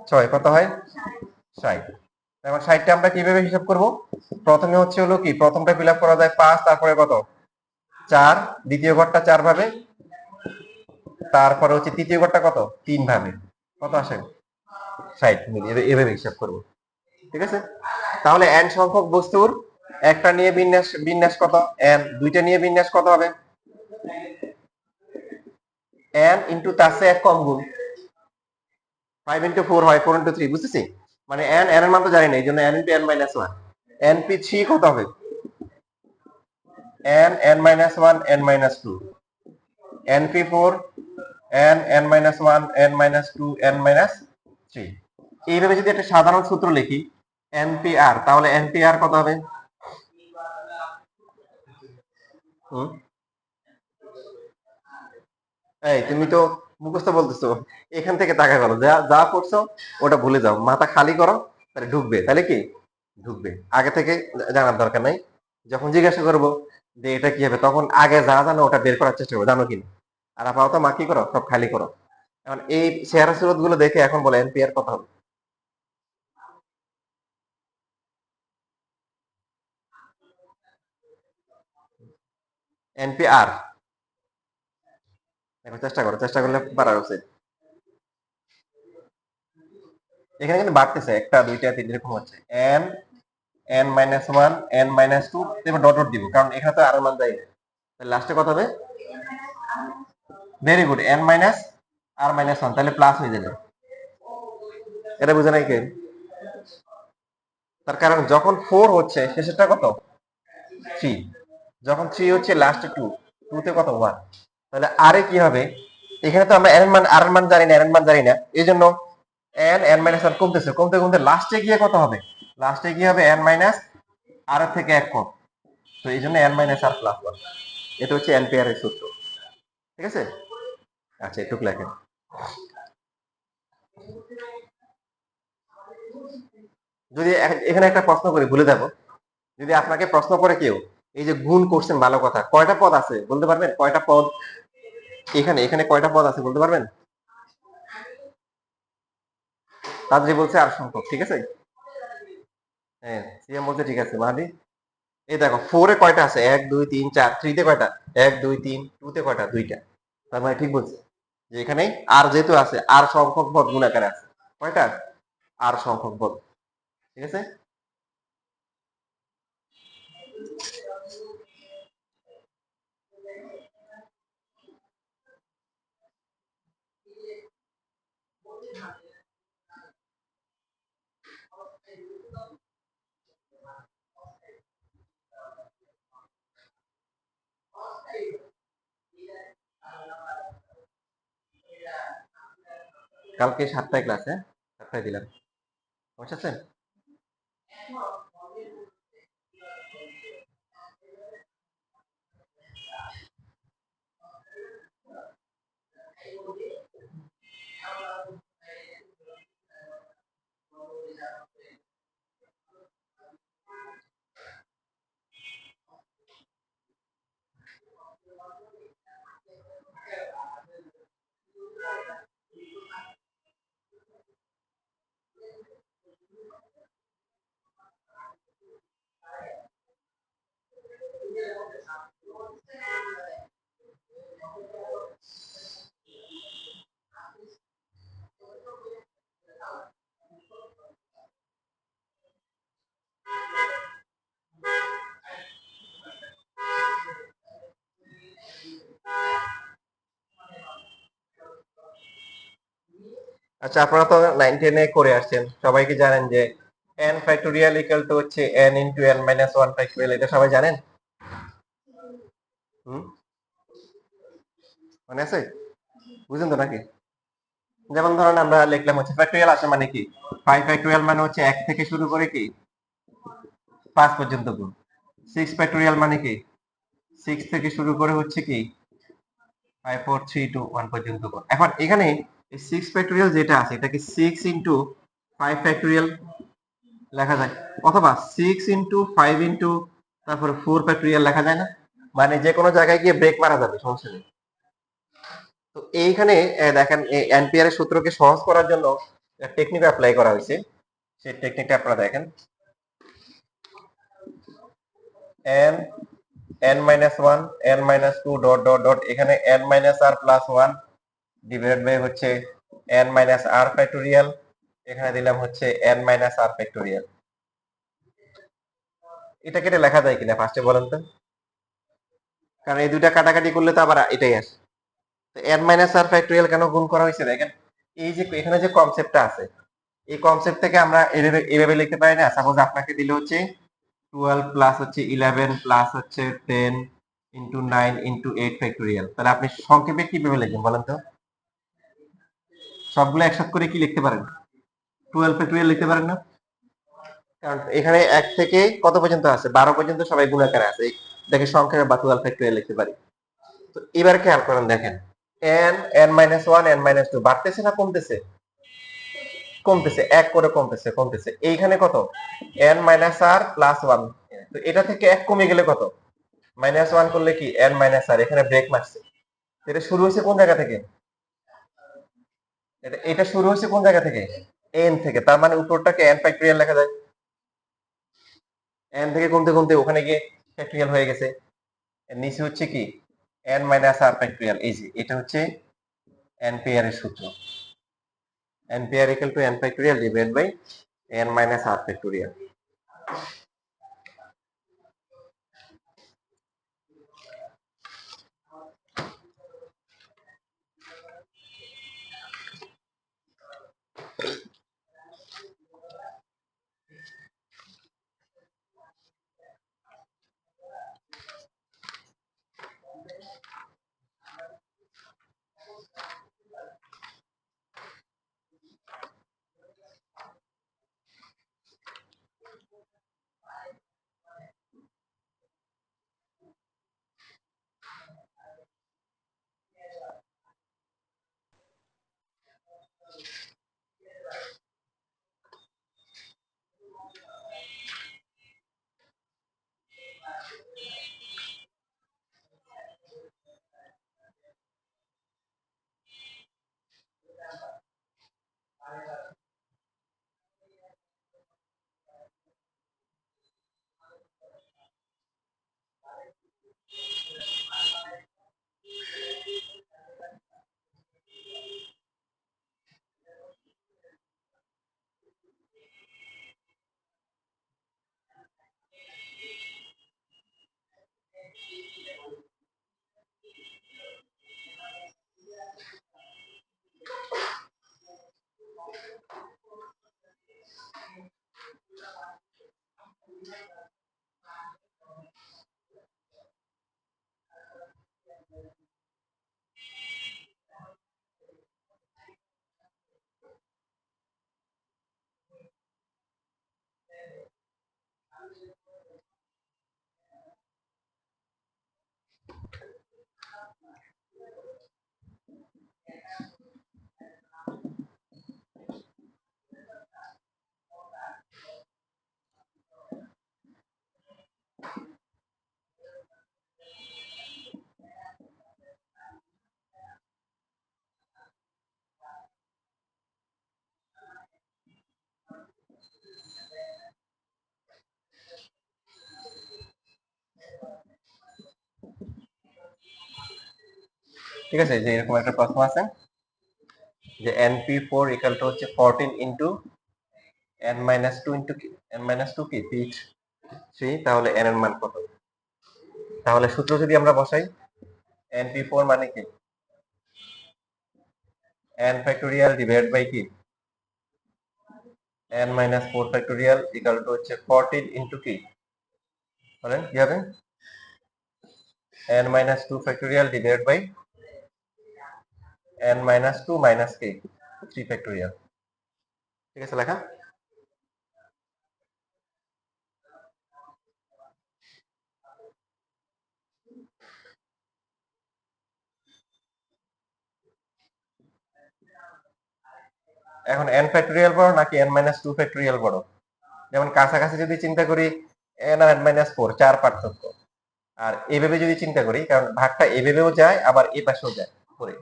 6 কত হয়? 60। এখন 60টা আমরা কিভাবে হিসাব করব? প্রথমে হচ্ছে হলো কি প্রথমটা ফিল আপ করা যায় 5, তারপরে কত? 4, দ্বিতীয় ঘরটা 4 ভাবে, তারপরে হচ্ছে তৃতীয় ঘরটা কত? 3 ভাবে। কত আসে? 60 মিলি। এভাবে হিসাব করব। ঠিক আছে? তাহলে n সংখ্যক বস্তুর একটা নিয়ে বিন্যাস বিন্যাস কত? n। দুইটা নিয়ে বিন্যাস কত হবে? n ইনটু তার চেয়ে এক কম গুণ। 5 ইনটু 4 হয় 4 ইনটু 3, বুঝতেছি? মানে n এর মান তো জানি না, এই জন্য n into n minus 1। np3 কত হবে? n minus 1 n minus 2, np4 n minus 1 n minus 2 n minus 3। এইভাবে যদি একটা সাধারণ সূত্র লিখি npr, তাহলে npr কত হবে? হুম, এই তুমি তো মুখস্থ বলতেছো, এখান থেকে তাকায় বলো, যা যা পড়ছো ওটা ভুলে যাও, মাথা খালি করো, তাহলে ঢুকবে। তাহলে কি ঢুকবে? আগে থেকে জানার দরকার নাই। যখন জিজ্ঞাসা করবো যে এটা কি হবে, তখন আগে যা জানো ওটা বের করার চেষ্টা করো, জানো কিনা। আর আপাতত মা কি করো, সব খালি করো। এখন এই চেহারা সুরত গুলো দেখে এখন বলে এনপিআর কত হবে? এনপিআর দেখো, চেষ্টা করো, চেষ্টা করলে পারা উচিত। এখানে কিন্তু বাড়তেছে, একটা দুইটা তিন এরকম হচ্ছে। N N minus 1 N minus 2, এবার ডট ডট দিব, কারণ এখানে তো আর মান যায় না। লাস্টে কত হবে? ভেরি গুড, এন মাইনাস আর মাইনাস 1, তাহলে প্লাস হয়ে যাবে। এটা বুঝে নাই কে? তার কারণ যখন 4 হচ্ছে শেষেরটা কত? 3। যখন 3 হচ্ছে লাস্টে 2, 2 তে কত? 1। তাহলে আরে কি হবে? এখানে তো আমরা এন মান আর মান জানি না, এন মান জানি না, এই জন্য এন মাইনাস 1 কমতেছে, কমতে কমতে লাস্টে গিয়ে কত হবে? লাস্টে কি হবে? এন মাইনাস আর থেকে এক কম। তো এই জন্য এন মাইনাস আর প্লাস 1। এটা হচ্ছে এনপিআর এর সূত্র। ঠিক আছে? আচ্ছা, এটুকু লেখেন। যদি এখানে একটা প্রশ্ন করি, ভুলে যাবো, যদি আপনাকে প্রশ্ন করে কেউ এই যে গুণ করছেন, ভালো কথা, কয়টা পদ আছে বলতে পারবেন? কয়টা পদ এখানে, এখানে কয়টা পদ আছে বলতে পারবেন? তাদের বলছে আর সংখ্যক, ঠিক আছে? হ্যাঁ, সিএম বলছে ঠিক আছে। মাহাদি, এই দেখো 4 এ কয়টা আছে? 1 2 3 4। 3 তে কয়টা? 1 2 3। 2 তে কয়টা? 2টা। তার মানে ঠিক বলছে যে এখানে আর যেহেতু আছে, আর সংখ্যক পদ গুণাকারে আছে। কয়টা? আর সংখ্যক পদ। ঠিক আছে? কালকে 7টায় ক্লাস, হ্যাঁ 7টায় দিলাম, সমস্যা আছে? আচ্ছা, আপনারা তো 9 10 এ করে আসছেন, সবাই কি জানেন যে n ফ্যাক্টোরিয়াল ইকুয়াল টু হচ্ছে n into n minus 1 factorial? এটা সবাই জানেন? হুম, মনে আছে? বুঝেন তো নাকি? যেমন ধরেন আমরা লিখলাম হচ্ছে ফ্যাক্টোরিয়াল আসে মানে কি, 5 ফ্যাক্টোরিয়াল মানে হচ্ছে 1 থেকে শুরু করে কি 5 পর্যন্ত গুণ। 6 ফ্যাক্টোরিয়াল মানে কি 6 থেকে শুরু করে হচ্ছে কি 5 4 3 2 1 পর্যন্ত গুণ। এখন এখানে এই 6 ফ্যাক্টোরিয়াল যেটা আছে, এটাকে 6 ইনটু 5 ফ্যাক্টোরিয়াল লেখা যায়, অথবা 6 ইনটু 5 ইনটু তারপরে 4 ফ্যাক্টোরিয়াল লেখা যায় না? মানে যে কোনো জায়গায় গিয়ে ব্রেক মারা যাবে, সমস্যা নেই। তো এইখানে দেখেন এনপিআর এর সূত্রকে সহজ করার জন্য টেকনিক অ্যাপ্লাই করা হয়েছে। সেই টেকনিকটা আপনারা দেখেন। n n minus 1 n minus 2 dot dot dot, এখানে n minus r plus 1 divided by হচ্ছে n মাইনাস আর ফ্যাক্টোরিয়াল, এখানে দিলাম হচ্ছে n মাইনাস আর ফ্যাক্টোরিয়াল। এটা কেটে লেখা যায় কিনা ফার্স্টে বলেন তো, কারণ এই দুইটা কাটাকাটি করলে তো আবার এটাই আসে। তো এন মাইনাস আর ফ্যাক্টোরিয়াল কেন গুণ করা হয়েছে দেখেন, এই যে এখানে যে কনসেপ্টটা আছে, এই কনসেপ্ট থেকে আমরা এভাবে এভাবে লিখতে পারি না। সাপোজ আপনাকে দিলে হচ্ছে 12 প্লাস হচ্ছে 11 প্লাস হচ্ছে 10 ইন্টু 9 ইন্টু 8 ফ্যাক্টোরিয়াল, তাহলে আপনি সংক্ষেপে কিভাবে লিখবেন বলেন তো? সবগুলো একসাথে করে কি লিখতে পারেন? 12 ফ্যাক্টোরিয়াল লিখতে পারেন না? কারণ এখানে 1 থেকে কত পর্যন্ত আছে, 12 পর্যন্ত সবাই গুণাকারে আছে, দেখে সংখ্যা বা 12 ফ্যাক্টোরিয়াল লিখতে পারি। তো এবার খেয়াল করেন, দেখেন n n minus 1 n minus 2 বাড়তেছে না কমতেছে? কমতেছে, এক করে কমতেছে কমতেছে। এইখানে কত, n মাইনাস আর প্লাস 1, তো এটা থেকে এক কমে গেলে কত, মাইনাস 1 করলে কি n মাইনাস আর, এখানে ব্রেক মারছে। এটা শুরু হয়েছে কোন জায়গা থেকে? এটা শুরু হয়েছে কোন জায়গা থেকে? n থেকে, তার মানে উপরটাকে n ফ্যাক্টোরিয়াল লেখা যায়। n থেকে কমতে কমতে ওখানে গিয়ে ফ্যাক্টোরিয়াল হয়ে গেছে। এর নিচে হচ্ছে কি n মাইনাস আর ফ্যাক্টোরিয়াল। এই যে এটা হচ্ছে অ্যাম্পিয়ারের সূত্র, ampere equal to n factorial divide by n minus r factorial. ঠিক আছে, যে এরকম একটা প্রশ্ন আছে যে np4 ইকুয়াল টু হচ্ছে 14 ইন্টু n মাইনাস 2 ইন্টু কি, n মাইনাস 2 কি পিচ 3, তাহলে n এর মান কত? তাহলে সূত্র যদি আমরা বসাই, np4 মানে কি n ফ্যাক্টোরিয়াল ডিভাইড বাই কি n minus 4 factorial equal to হচ্ছে 14 ইন্টু কি, বলেন কি হবে, n minus 2 factorial divide by n minus 2 minus কি 3 ফ্যাক্টোরিয়াল। ঠিক আছে লেখা? এখন n ফ্যাক্টোরিয়াল বড় নাকি n মাইনাস 2 ফ্যাক্টোরিয়াল বড়? যেমন কাছাকাছি যদি চিন্তা করি, n আর n মাইনাস 4 4 পার্থক্য। আর এভাবে যদি চিন্তা করি, কারণ ভাগটা এভাবেও যায় আবার এই পাশেও যায় করে,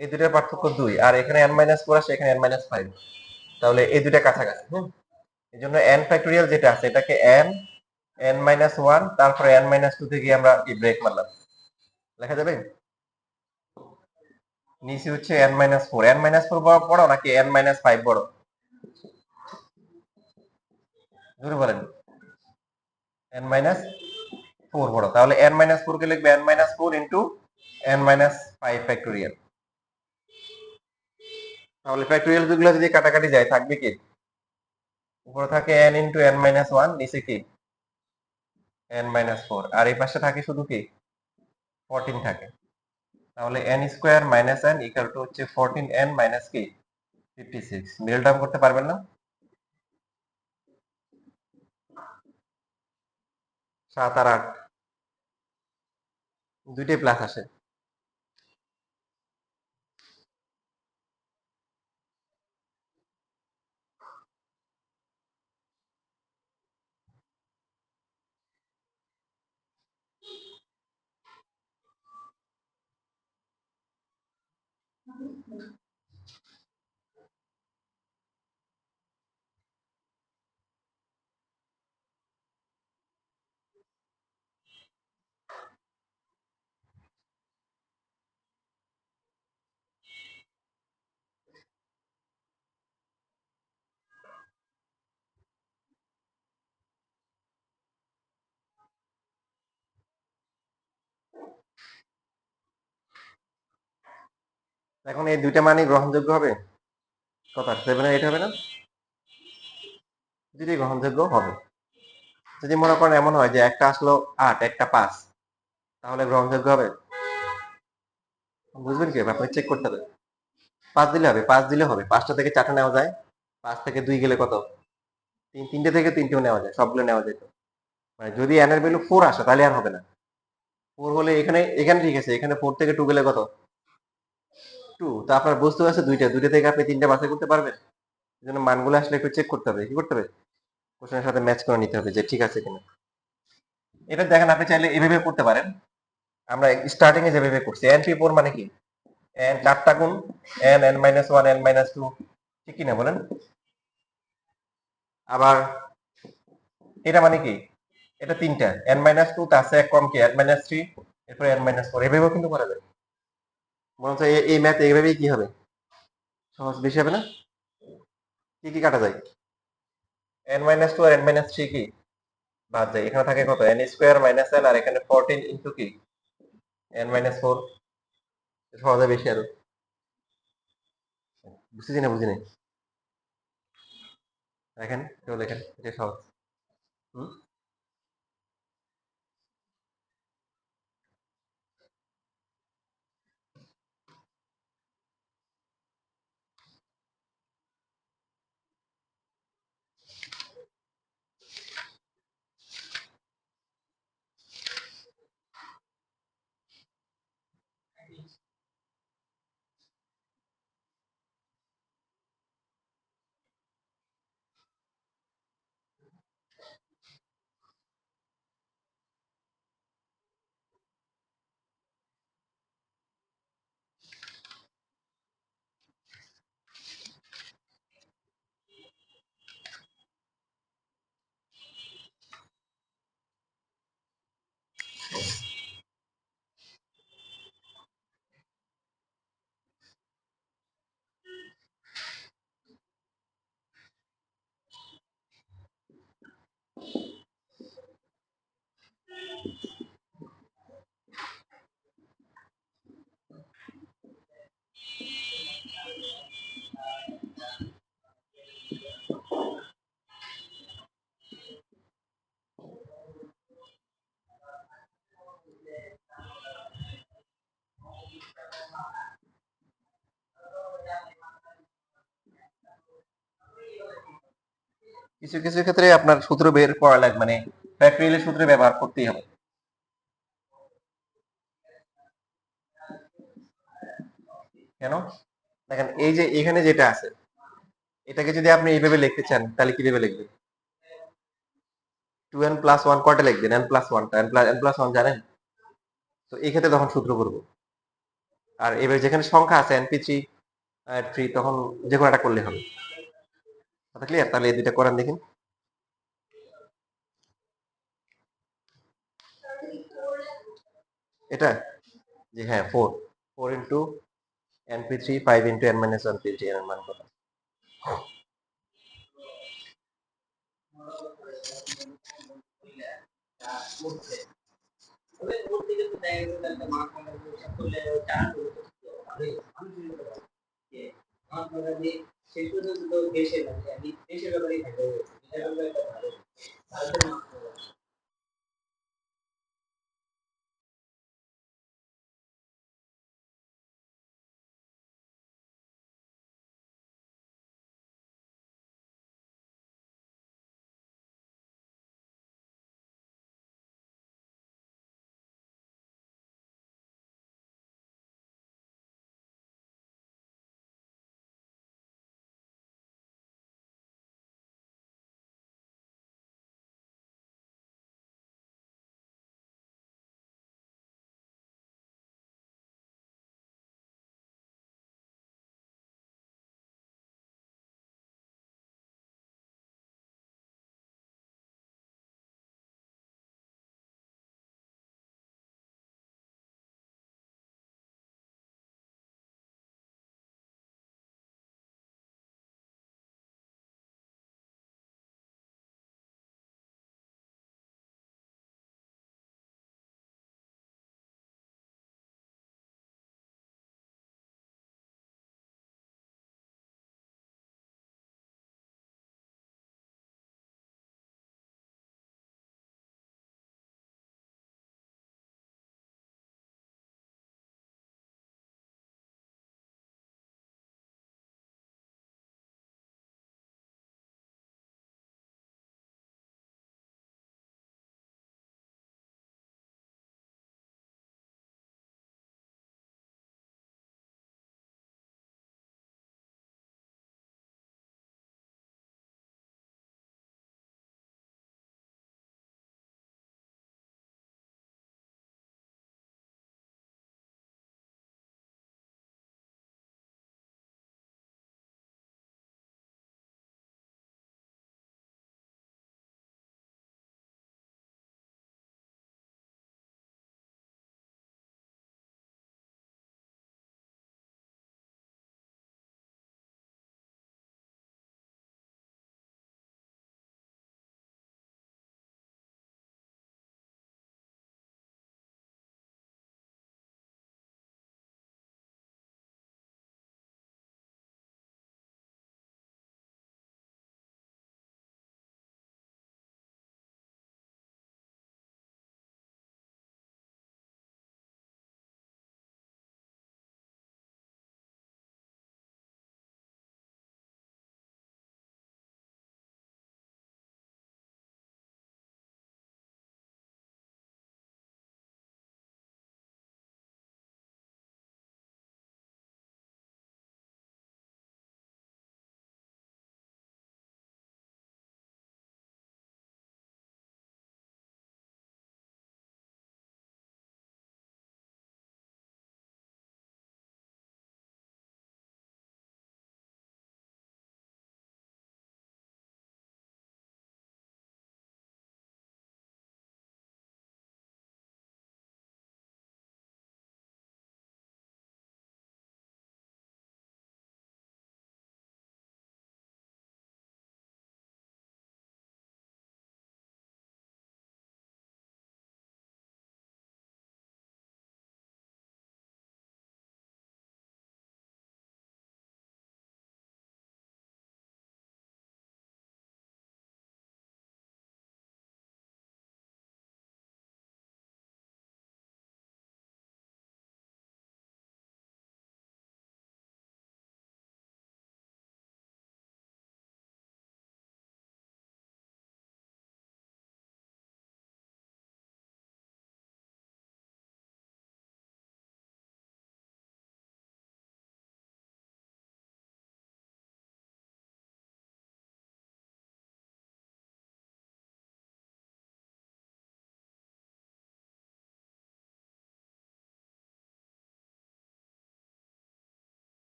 এই দুটার পার্থক্য 2, আর এখানে n মাইনাস 4 আসে, এখানে n মাইনাস 5, তাহলে এই দুটা কাছাকাছি। এই জন্য n ফ্যাক্টোরিয়াল যেটা আছে এটাকে n n মাইনাস 1, তারপরে n মাইনাস 2 থেকে আমরা কি ব্রেক মারলাম, লেখা যাবে। নিচে হচ্ছে n মাইনাস 4, n মাইনাস 4 বড় নাকি n মাইনাস 5 বড়? জোরে বলেন। n মাইনাস 4 বড়, তাহলে n মাইনাস 4 কে লিখবে n minus 4 into n minus 5 factorial. তাহলে ফ্যাক্টোরিয়াল গুলো যদি কাটাকাটি যায় থাকবে কি, উপরে থাকে n ইন্টু n মাইনাস 1, নিচে কি n মাইনাস 4, আর এই পাশে থাকে শুধু কি 14 থাকে। তাহলে n square minus n equal to হচ্ছে 14n মাইনাস কি 56। মিডল টার্ম করতে পারবেন না? 7 আর 8 দুইটাই প্লাস আসে। এখন এই দুইটা মানই গ্রহণযোগ্য হবে? কত 7 আর 8 হবে না? যদি গ্রহণযোগ্য হবে। যদি মনে করেন এমন হয় যে একটা আসলো 8 একটা 5, তাহলে গ্রহণযোগ্য হবে? বুঝবেন কি আপনাকে চেক করতে হবে। 5 দিলে হবে, 5 দিলে হবে, 5টা থেকে 4টা নেওয়া যায়, 5 থেকে 2 গেলে কত, 3টে থেকে 3টেও নেওয়া যায়, সবগুলো নেওয়া যেত। মানে যদি n এর ভ্যালু 4 আসে তাহলে আর হবে না। 4 হলে এখানে এখানে ঠিক আছে, এখানে 4 থেকে 2 গেলে কত, 2। তো আপনার বস্তু আছে দুইটা থেকে আপনি 3টা বাছাই করতে পারবেন। এজন্য মানগুলো আসলে একটু চেক করতে হবে। কি করতে হবে? কোশ্চেনের সাথে ম্যাচ করে নিতে হবে যে ঠিক আছে কিনা। এটা দেখেন আপনি চাইলে এভাবে করতে পারেন। আমরা স্টার্টিং এ যেভাবে করছি n p4 মানে কি, n 4টা গুণ n n minus 1 n minus 2, ঠিক কিনা বলেন? আবার এটা মানে কি, এটা 3টা n মাইনাস 2, তার চেয়ে এক কম কি n মাইনাস 3, এরপর n মাইনাস 4, এভাবেও কিন্তু করা যায়। মনে হচ্ছে এই ম্যাথ এইভাবেই কি হবে, সহজ বেশি হবে না? কি কি কাটা যায়, n মাইনাস 2 আর n মাইনাস 3 কি বাদ যায়, এখানে থাকে কত n স্কোয়ার মাইনাস n, আর এখানে 14 ইন্টু কি n মাইনাস 4, সহজে বেশি আরো। বুঝতেছি না, বুঝি নাই, দেখেন কেউ দেখেন, এটা সহজ। হুম? কিছু কিছু ক্ষেত্রে আপনার সূত্র বের করা লাগবে, মানে ফ্যাক্টরিয়াল সূত্র ব্যবহার করতেই হবে। কেন? দেখেন এই যে এখানে যেটা আছে, এটাকে যদি আপনি এইভাবে লিখতে চান তাহলে কিভাবে লিখবেন? 2n প্লাস 1 কয়টা লিখবেন? n প্লাস 1টা, n প্লাস 1 জানেন তো, এই ক্ষেত্রে তখন সূত্র করব। আর এবার যেখানে সংখ্যা আছে np3 3, তখন যে কোনো একটা করলে হবে। কথা ক্লিয়ার? তাহলে এই দুইটা করেন দেখেন। এটা যে হ্যাঁ 4, 4 into np3, 5 into n minus 1 p3, এর মান কত? করছে তবে ওর দিকে তো দেখা গেছে একটা মাছ মারা ব্যবসা করলে টাকা ভালোই মানুষ যে মাছ মারা দিয়ে শেষ পর্যন্ত তো দেশে না আমি দেশের ব্যাপারেই থাকবে দেশের ব্যাপারে একটা ভালো ভারতের মাছ মারা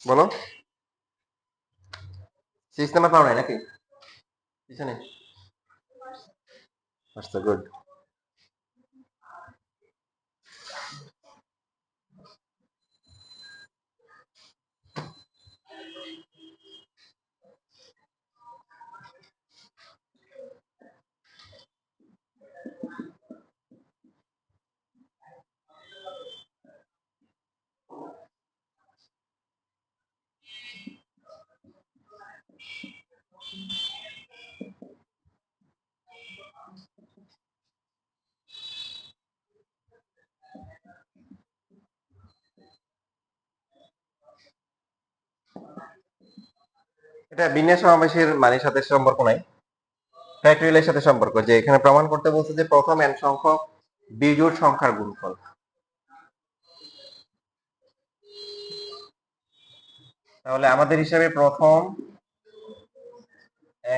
বলো, 6 নাম্বার পাও নাই নাকি পিছনে? আচ্ছা, গুড। এটা বিন্যাস সমাবেশের মানের সাথে সম্পর্ক নাই, ফ্যাক্টরিয়ালের সাথে সম্পর্ক, যে এখানে প্রমাণ করতে বলছে যে প্রথম n সংখ্যক বিজোড় সংখ্যার গুণফল। তাহলে আমাদের হিসাবে প্রথম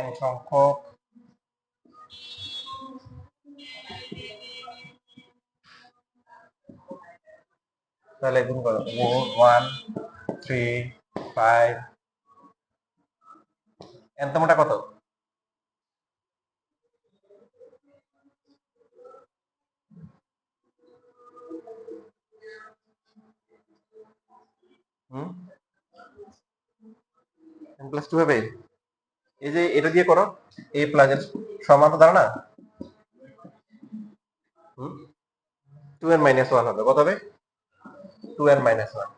n সংখ্যক তাহলে গুণ করো 1 3 5 এনতমটা কত? হুম, n প্লাস 2 হবে। এই যে এটা দিয়ে করো, a প্লাস এর সমান তো দাঁড়া না। হুম, 2n মাইনাস 1 হবে, কত হবে? 2n minus 1।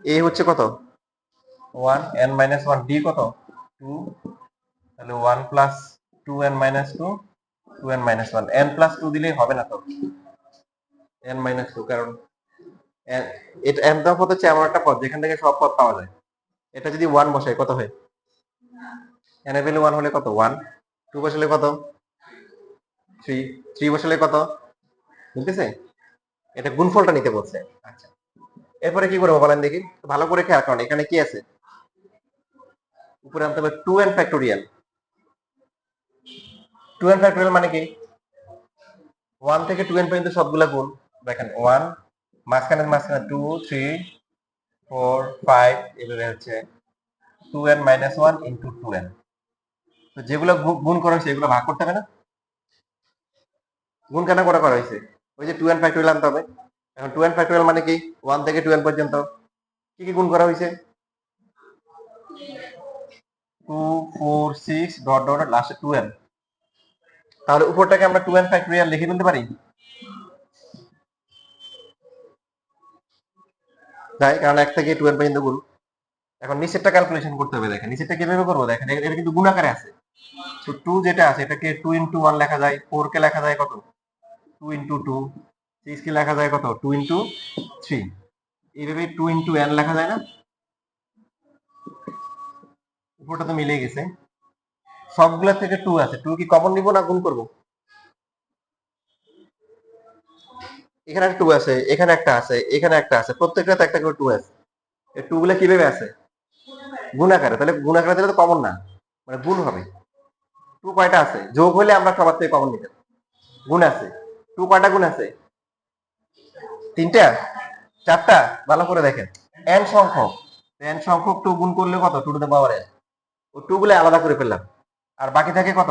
a হচ্ছে কত? 1, n মাইনাস 1, d কত? 2, তাহলে 1 plus 2n minus 2, 2n minus 1, n plus 2 দিলেই হবে না তো, n মাইনাস 2, কারণ এটা n তম পদ হচ্ছে এমন একটা পদ যেখান থেকে সব পদ পাওয়া যায়। এটা যদি 1 বসাই কত হয়? n এর ভ্যালু 1 হলে কত? 1, 2 বসালে কত? 3, 3 বসালে কত? বুঝতেছে? এটা গুণফলটা নিতে বলছে। আচ্ছা, এরপরে কি করবো বলেন দেখি, ভালো করে খেয়াল করেন, এখানে কি আছে? উপরে আনতে হবে 2n ফ্যাক্টোরিয়াল। 2n ফ্যাক্টোরিয়াল মানে কি? 1 থেকে 2n পর্যন্ত সবগুলা গুণ। দেখেন 1, মাঝখানে মাঝখানে 2 3 4 5, এভাবে হচ্ছে 2n মাইনাস 1 ইন্টু 2n। তো যেগুলো গুণ করা হয়েছে এগুলো ভাগ করতে হবে না? গুণ কেন করা হয়েছে? ওই যে 2n ফ্যাক্টোরিয়াল আনতে হবে। এখন 2n ফ্যাক্টোরিয়াল মানে কি? 1 থেকে 2n পর্যন্ত কি কি গুণ করা হয়েছে? 2 4 6 ডট ডট লাস্টে 2n। তাহলে উপরটাকে আমরা 2n ফ্যাক্টোরিয়াল লিখে ফেলতে পারি, তাই, কারণ 1 থেকে 2n পর্যন্ত গুণ। এখন নিচেরটা ক্যালকুলেশন করতে হবে। দেখেন নিচেরটা কিভাবে করবো, দেখেন এটা কিন্তু গুণ আকারে আছে। তো 2 যেটা আছে এটাকে 2 ইন্টু 1 লেখা যায়, 4 কে লেখা যায় কত? 2 ইন্টু 2, 6 কে লেখা যায় কত? 2 ইন্টু 3। এইভাবে 2 ইন্টু n লেখা যায় না? উপরটা তো মিলে গেছে, সবগুলা থেকে 2 আছে, 2 কি কমন নিব না গুণ করব? এখানে একটা 2 আছে, এখানে একটা আছে, এখানে একটা আছে, প্রত্যেকটাতে একটা করে 2 আছে। এই 2 গুলা কিভাবে আছে? গুণ আকারে। তাহলে গুণ আকারে দিলে তো কমন না, মানে গুণ হবে। 2 কয়টা আছে? যোগ হলে আমরা সবার থেকে কমন নিতে, গুণ আছে। 2 কয়টা গুণ আছে? 3টা, 4টা? ভালো করে দেখেন, n সংখ্যক, n সংখ্যক 2 গুণ করলে কত? 2 টু দ্য পাওয়ার n। ও 2 গুলো আলাদা করে ফেললাম, আর বাকি থাকে কত?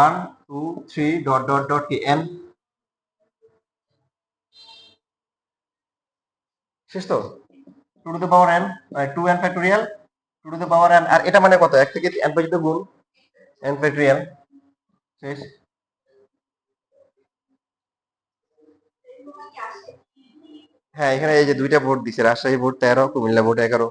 1 2 3 ডট ডট ডট কি n। শেষ তো? 2 to the power n, 2n factorial, 2 to the power n। আর এটা মানে কত? 1 থেকে n পর্যন্ত গুণ, n ফ্যাক্টোরিয়াল। শেষ। হ্যাঁ, এখানে এই যে দুইটা ভোট দিছে, রাজশাহী ভোট 13, কুমিল্লা ভোট 11।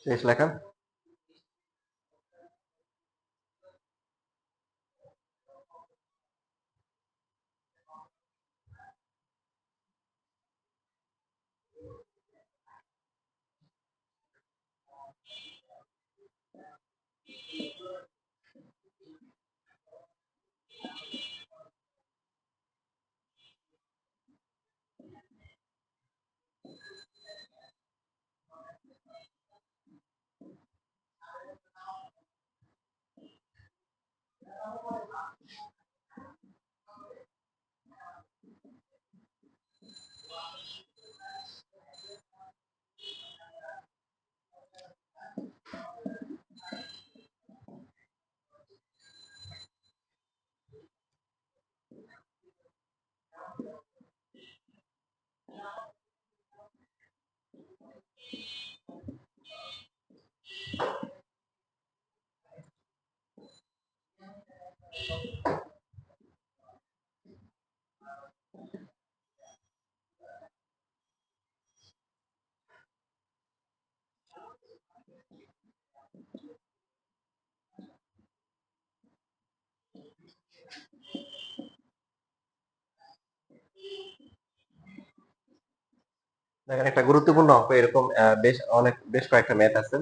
শেষ লেখা। দেখেন একটা গুরুত্বপূর্ণ অঙ্ক এরকম বেশ কয়েকটা ম্যাথ আছে।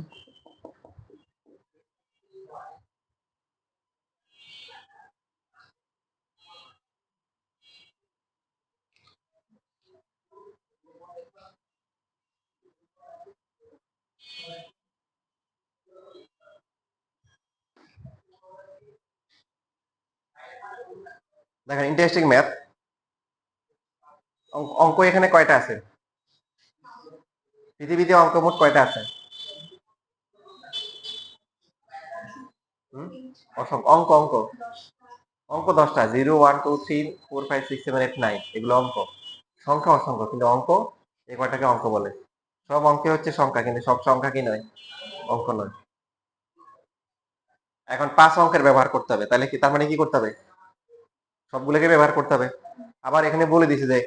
দেখেন ইন্টারেস্টিং ম্যাথ। অঙ্ক এখানে কয়টা আছে? পৃথিবীতে অঙ্ক মোট কয়টা আছে? অসংখ্য অঙ্ক অঙ্ক অঙ্ক 10টা। 0 1 2 3 4 5 6 7 8 9 এগুলো অঙ্ক। সংখ্যা অসংখ্য, কিন্তু অঙ্ক এই কয়টাকে অঙ্ক বলে। সব অঙ্কে হচ্ছে সংখ্যা, কিন্তু সব সংখ্যা কি নয়? অঙ্ক নয়। এখন 5 অঙ্কের ব্যবহার করতে হবে, তাহলে কি তার মানে কি করতে হবে? সবগুলোকে ব্যবহার করতে হবে। আবার এখানে বলে দিছে যে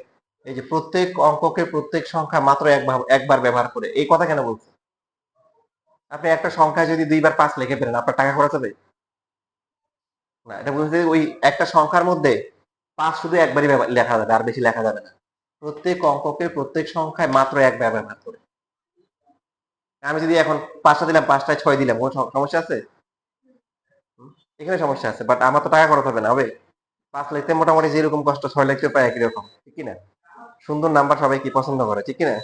এই যে প্রত্যেক অঙ্ককে প্রত্যেক সংখ্যা মাত্র একবার ব্যবহার করে, এই কথা কেন বলছে? আপনি একটা সংখ্যায় যদি 2 বার 5 লিখে ফেলেন, আপনার টাকা খরচ হবে না। এটা বলছে ওই একটা সংখ্যার মধ্যে 5 শুধু একবারই লেখা যাবে, আর বেশি লেখা যাবে না। প্রত্যেক অঙ্ককে প্রত্যেক সংখ্যায় মাত্র একবার ব্যবহার করে। আমি যদি এখন 5টা দিলাম, 5টায় 6 দিলাম, কোনো সমস্যা আছে? এখানে সমস্যা আছে, বাট আমার তো টাকা খরচ হবে না, হবে? 5 লিখতে মোটামুটি যেরকম কষ্ট, 6 লিখতে প্রায় একই রকম, ঠিক কিনা? সুন্দর নাম্বার সবাই কি পছন্দ করে, ঠিক কিনা?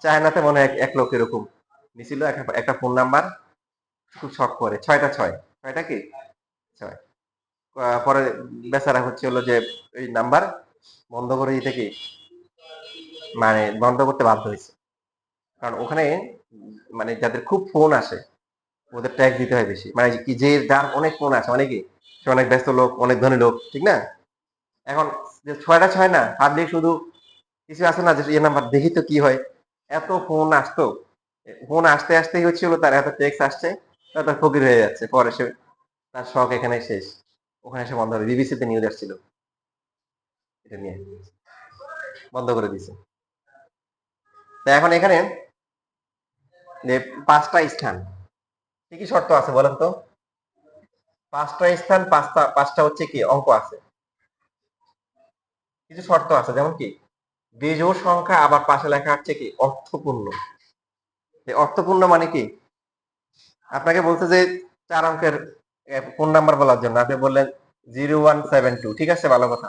চায়নাতে মনে হয় এক লোক এরকম নিছিল একটা ফোন নাম্বার, খুব শখ করে 6টা 6। 6টা কি 6। পরে বেচারা হচ্ছে হলো যে ওই নাম্বার বন্ধ করে দিতে কি মানে বন্ধ করতে বাধ্য হয়েছে। কারণ ওখানে মানে যাদের খুব ফোন আসে ওদের ট্যাক্স দিতে হয় বেশি, মানে কি যে যার অনেক ফোন আসে, মানে কি সে অনেক ব্যস্ত লোক, অনেক ধনী লোক, ঠিক না? এখন যে 6টা 6 না, হার্ডলি শুধু কিছু আছে না যে এই নাম্বার দেখি তো কি হয়। এত ফোন আসতো, ফোন আসতে আসতেই হচ্ছিল তার এত ট্যাক্স আসছে, তার ফকির হয়ে যাচ্ছে। পরে সে তার শখ এখানে শেষ, ওখানে এসে বন্ধ হবে। বিবিসিতে নিউজ আসছিল এটা নিয়ে, বন্ধ করে দিছে। তো এখন এখানে যে 5টা স্থান, কি কি শর্ত আছে বলেন তো? 5টা স্থান, 5টা হচ্ছে কি অঙ্ক আছে, কিছু শর্ত আছে, যেমন কি বেজোড় সংখ্যা, আবার পাশে লেখা হচ্ছে কি অর্থপূর্ণ। অর্থপূর্ণ মানে কি আপনাকে বলছে যে 4 অঙ্কের ফোন নাম্বার বলার জন্য, আপনি বললেন 0172, ঠিক আছে, ভালো কথা।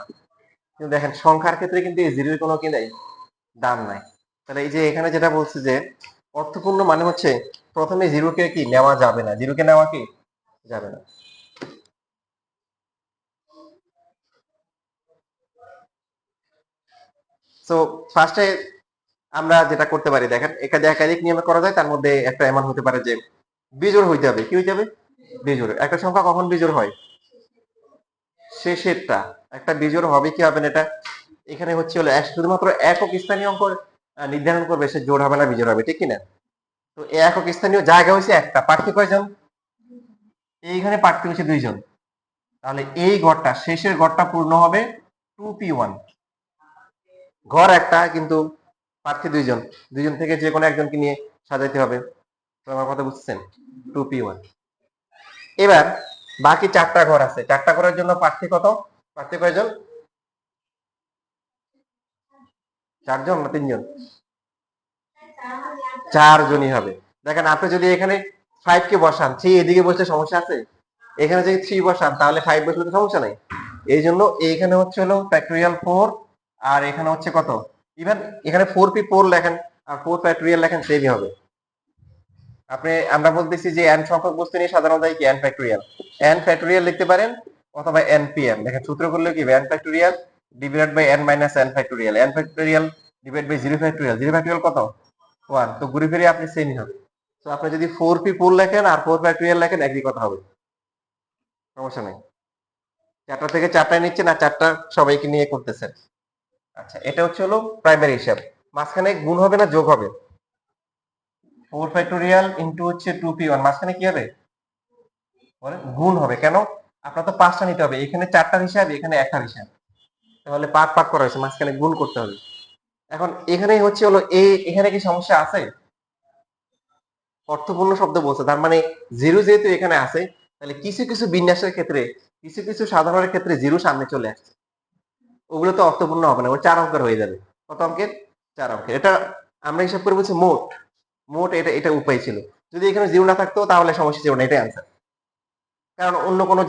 কিন্তু দেখেন সংখ্যার ক্ষেত্রে কিন্তু এই জিরোর কোনো কি নাই, দাম নাই। তাহলে এই যে এখানে যেটা বলছে যে অর্থপূর্ণ মানে হচ্ছে প্রথমে জিরোকে কি নেওয়া যাবে না, জিরোকে নেওয়া কি যাবে না। সো ফার্স্টে আমরা যেটা করতে পারি, দেখেন এখানে একাধিক নিয়মে করা যায়, তার মধ্যে একটা এমন হতে পারে যে বিজোড় হইতে হবে। কি হইতে হবে? বিজোড়। একটা সংখ্যা কখন বিজোড় হয়? শেষেরটা। একটা বিজোড় হবে কি হবে না, এটা এখানে হচ্ছে হলো শুধুমাত্র একক স্থানীয় অঙ্ক নির্ধারণ করবে সে জোড় হবে না বিজোড় হবে, ঠিক কিনা? তো এই একক স্থানীয় জায়গা হচ্ছে একটা, প্রার্থী কয়জন? এইখানে প্রার্থী হচ্ছে 2 জন। তাহলে এই ঘরটা, শেষের ঘরটা পূর্ণ হবে 2p1। ঘর একটা কিন্তু প্রার্থী 2 জন, 2 জন থেকে যে কোনো একজনকে নিয়ে সাজাইতে হবে। তো আমার কথা বুঝছেন? 2p1। এবার বাকি 4টা ঘর আছে, 4টা ঘরের জন্য প্রার্থী কত? প্রার্থী কয়জন? 4 জন না 3 জন? 4 জনই হবে। দেখেন আপনি যদি এখানে 5 কে বসান, 3 এদিকে বসলে সমস্যা আছে? এখানে যদি 3 বসান তাহলে 5 বসলে তো সমস্যা নাই। এই জন্য এইখানে হচ্ছে হলো ফ্যাক্টরিয়াল 4, আর এখানে হচ্ছে কত, ইভেন এখানে 4p4 লেখেন আর 4 ফ্যাক্টরিয়াল লেখেন, সেমই হবে। আমরা বলতেছি যে n সংখ্যক বস্তু নিয়ে সাধারণত কি n ফ্যাক্টরিয়াল, n ফ্যাক্টরিয়াল লিখতে পারেন অথবা npm। দেখেন সূত্র করলে কি n factorial divided by n minus n factorial, n factorial divide by 0 factorial, 0 factorial কত? 1। তো ঘুরে ফিরে আপনি সেমই হবে। তো আপনি যদি 4p4 লেখেন আর 4 ফ্যাক্টরিয়াল লেখেন, একই কথা হবে, সমস্যা নেই। 4টা থেকে 4টায় নিচ্ছেন আর 4টা সবাইকে নিয়ে করতেছেন। আচ্ছা, এটা হচ্ছে হলো প্রাইমারি হিসাব। মাঝখানে গুণ হবে না যোগ হবে? 4 ফ্যাক্টরিয়াল ইনটু হচ্ছে 2p1, মাঝখানে কি হবে? গুণ হবে। কেন? আপনার তো 5টা নিতে হবে, এখানে 4টার হিসাব, এখানে 1টার হিসাব, তাহলে পাক করা হয়েছে, মাঝখানে গুণ করতে হবে। এখন এখানেই হচ্ছে হলো এখানে কি সমস্যা আছে? অর্থপূর্ণ শব্দ বলছে, তার মানে জিরো যেহেতু এখানে আছে, তাহলে কিছু কিছু বিন্যাসের ক্ষেত্রে, কিছু কিছু সাধারণের ক্ষেত্রে জিরো সামনে চলে আসছে, ওগুলো তো অর্থপূর্ণ হবে না, ও 4 অঙ্কের হয়ে যাবে। কত অঙ্কের? 4 অঙ্কের। এটা আমরা হিসাব করে বলছি মোট, মোট এটা এটা উপায় ছিল। যদি এখানে জিরো না থাকতো তাহলে সমস্যা ছিল না, এটাই আনসার। কারণ অন্য কোনো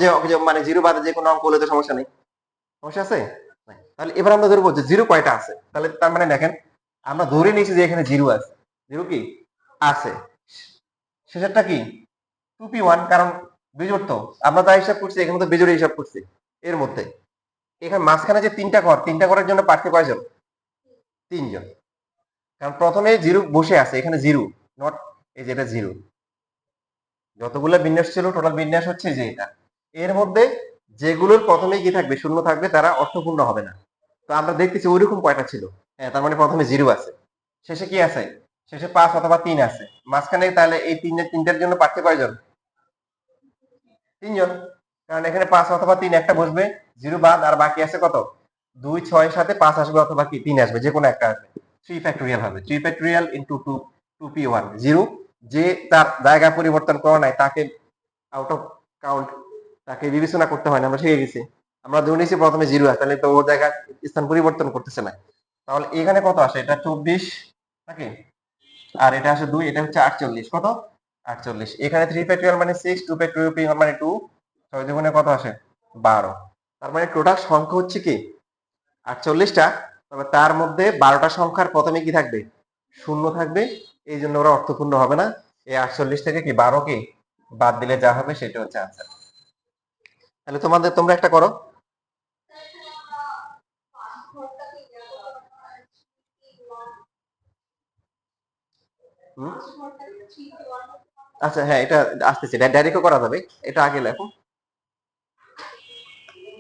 মানে জিরো বাদে যে কোনো অঙ্ক হলে তো সমস্যা নেই। সমস্যা আছে? নাই। তাহলে এবার আমরা ধরবো যে জিরো কয়টা আছে, তাহলে তার মানে দেখেন আমরা ধরে নিয়েছি যে এখানে জিরো আছে। জিরো কি আছে? শেষেরটা কি? 2p1, কারণ বিজোড় তো আমরা যা হিসাব করছি এখানে তো বিজোড় হিসাব করছি এর মধ্যে। এখানে মাঝখানে যে 3টা ঘর, 3টা ঘরের জন্য প্রার্থী কয়জন? 3 জন। কারণ প্রথমে জিরো বসে আছে, এখানে জিরো নট, এই যে এটা জিরো। যতগুলো বিন্যাস ছিল টোটাল বিন্যাস হচ্ছে যে এটা, এর মধ্যে যেগুলোর প্রথমে কি থাকবে, শূন্য থাকবে, তারা অর্থপূর্ণ হবে না। তো আমরা দেখতেছি ওইরকম কয়টা ছিল। হ্যাঁ, তার মানে প্রথমে জিরো আছে, শেষে কি আছে? শেষে 5 অথবা 3 আছে, মাঝখানে তাহলে এই তিনটার জন্য প্রার্থী কয়জন? 3 জন। কারণ এখানে 5 অথবা 3 একটা বসবে, জিরো বাদ, আর বাকি আছে কত? 2, 6 সাথে 5 আসবে অথবা কি 3 আসবে, যে কোনো একটা আসবে। 3 ফ্যাক্টরিয়াল হবে, 3 ফ্যাক্টরিয়াল ইনটু 2, 2p1 জিরো। যে তার জায়গা পরিবর্তন করা নাই তাকে আউট অফ কাউন্ট, তাকে বিবেচনা করতে হয় না, আমরা শিখে গেছি। আমরা ধরে নিয়েছি প্রথমে জিরো আছে, তাহলে তো ওর জায়গা স্থান পরিবর্তন করতেছে না। তাহলে এখানে কত আসে? এটা 24 নাকি, আর এটা আসে 2, এটা হচ্ছে 48। কত? 48। এখানে 3 ফ্যাক্টরিয়াল মানে 6, 2 ফ্যাক্টরিয়াল মানে 2, 6 দুগুণে কত আসে? 12। তার মানে টোটাল সংখ্যা হচ্ছে কি 48টা, তবে তার মধ্যে 12টা সংখ্যার প্রথমে কি থাকবে? শূন্য থাকবে, এই জন্য ওরা অর্থপূর্ণ হবে না। এই 48 থেকে কি 12 কি বাদ দিলে যা হবে সেটা হচ্ছে আনসার। তাহলে তোমরা একটা করো। হুম? আচ্ছা হ্যাঁ, এটা আসতেছে, ডাইরেক্টও করা যাবে, এটা আগে লেখো।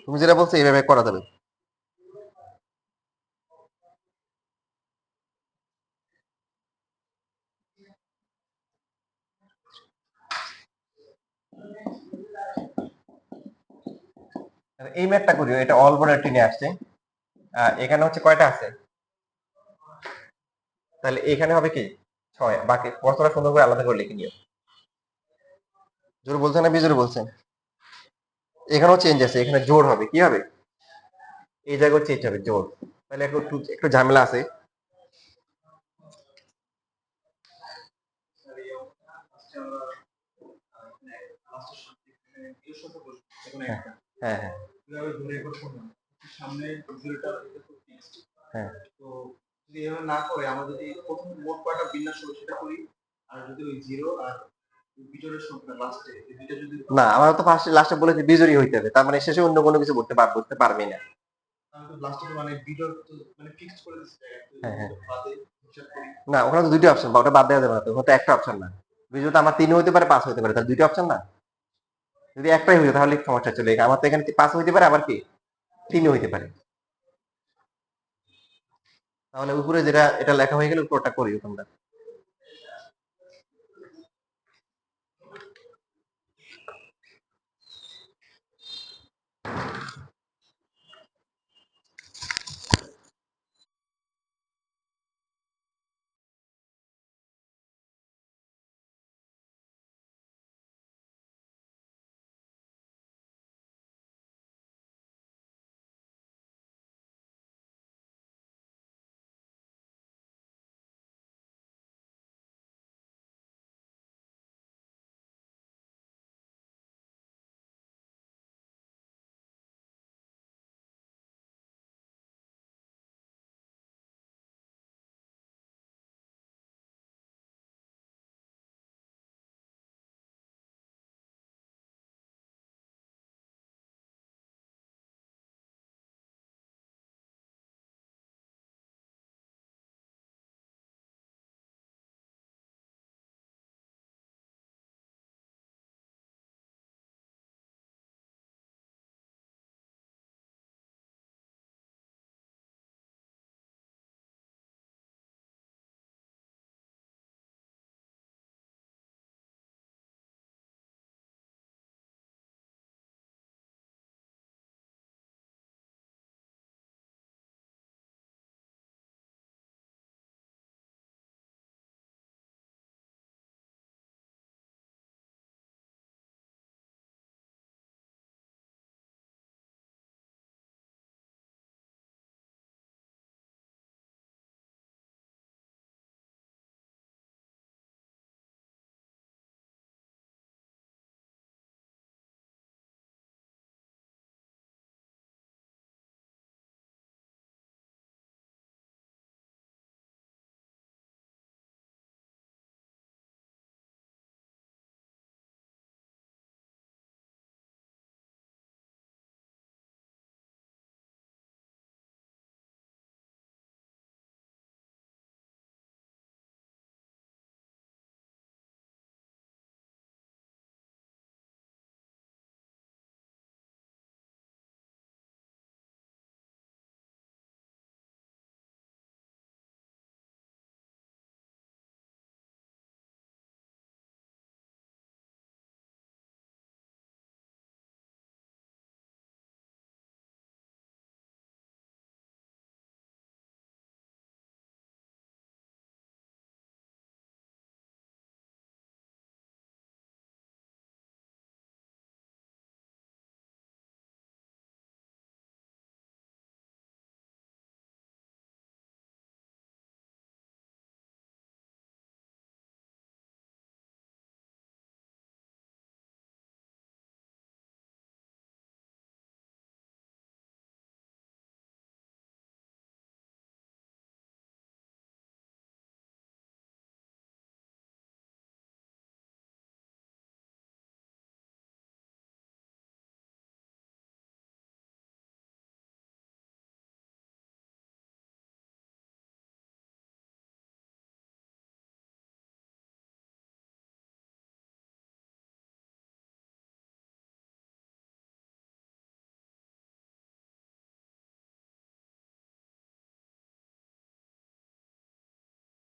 তুমি যেটা বলছো এইভাবে করা যাবে। এই ম্যাথটা করিও, এটা অল বোর্ডের টিনে আসছে। এখানে হচ্ছে কয়টা আছে? তাহলে এখানে হবে কি 6, বাকি প্রশ্নটা সুন্দর করে আলাদা করে লিখে নিও। জোর বলছেন না বিজোর বলছেন? এখানেও চেঞ্জ আছে, এখানে জোর হবে, কি হবে? এই জায়গায় চেঞ্জ হবে, জোর। তাহলে একটু একটু ঝামেলা আছে। অপশন হ্যাঁ। একটা হ্যাঁ হ্যাঁ কিভাবে ধরে এবার করলাম সামনে জিরোটা এটা তো ফিক্সড হ্যাঁ। তো যদি এভাবে না করে আমরা যদি প্রথম মোট কয়টা বিন্যাস হবে সেটা করি আর যদি ওই জিরো আর বিজোড়ের সংখ্যা লাস্টে এই দুইটা যদি না, আমরা তো ফার্স্টে লাস্টে বলেছি বিজয়ী হইতে হবে, তার মানে শেষে অন্য কোনো কিছু বুঝতে পারবি না। আমি তো লাস্টে তো মানে বিজোড় তো মানে ফিক্সড করে দিচ্ছি হ্যাঁ হ্যাঁ। বাদে হিসাব করি না, ওখানে তো দুইটা অপশন, বা ওটা বাদ দেওয়া যাবে না, তো ওটা একটা অপশন না। বিজয় তো আমার 3 হইতে পারে 5 হইতে পারে, তাহলে দুইটা অপশন না। যদি একটাই হইতো তাহলে সমস্যা চলে যায়। আমার তো এখানে 5 হইতে পারে, আবার কি 3 হইতে পারে। তাহলে উপরে যেটা এটা লেখা হয়ে গেলে উপরটা করিও তোমরা।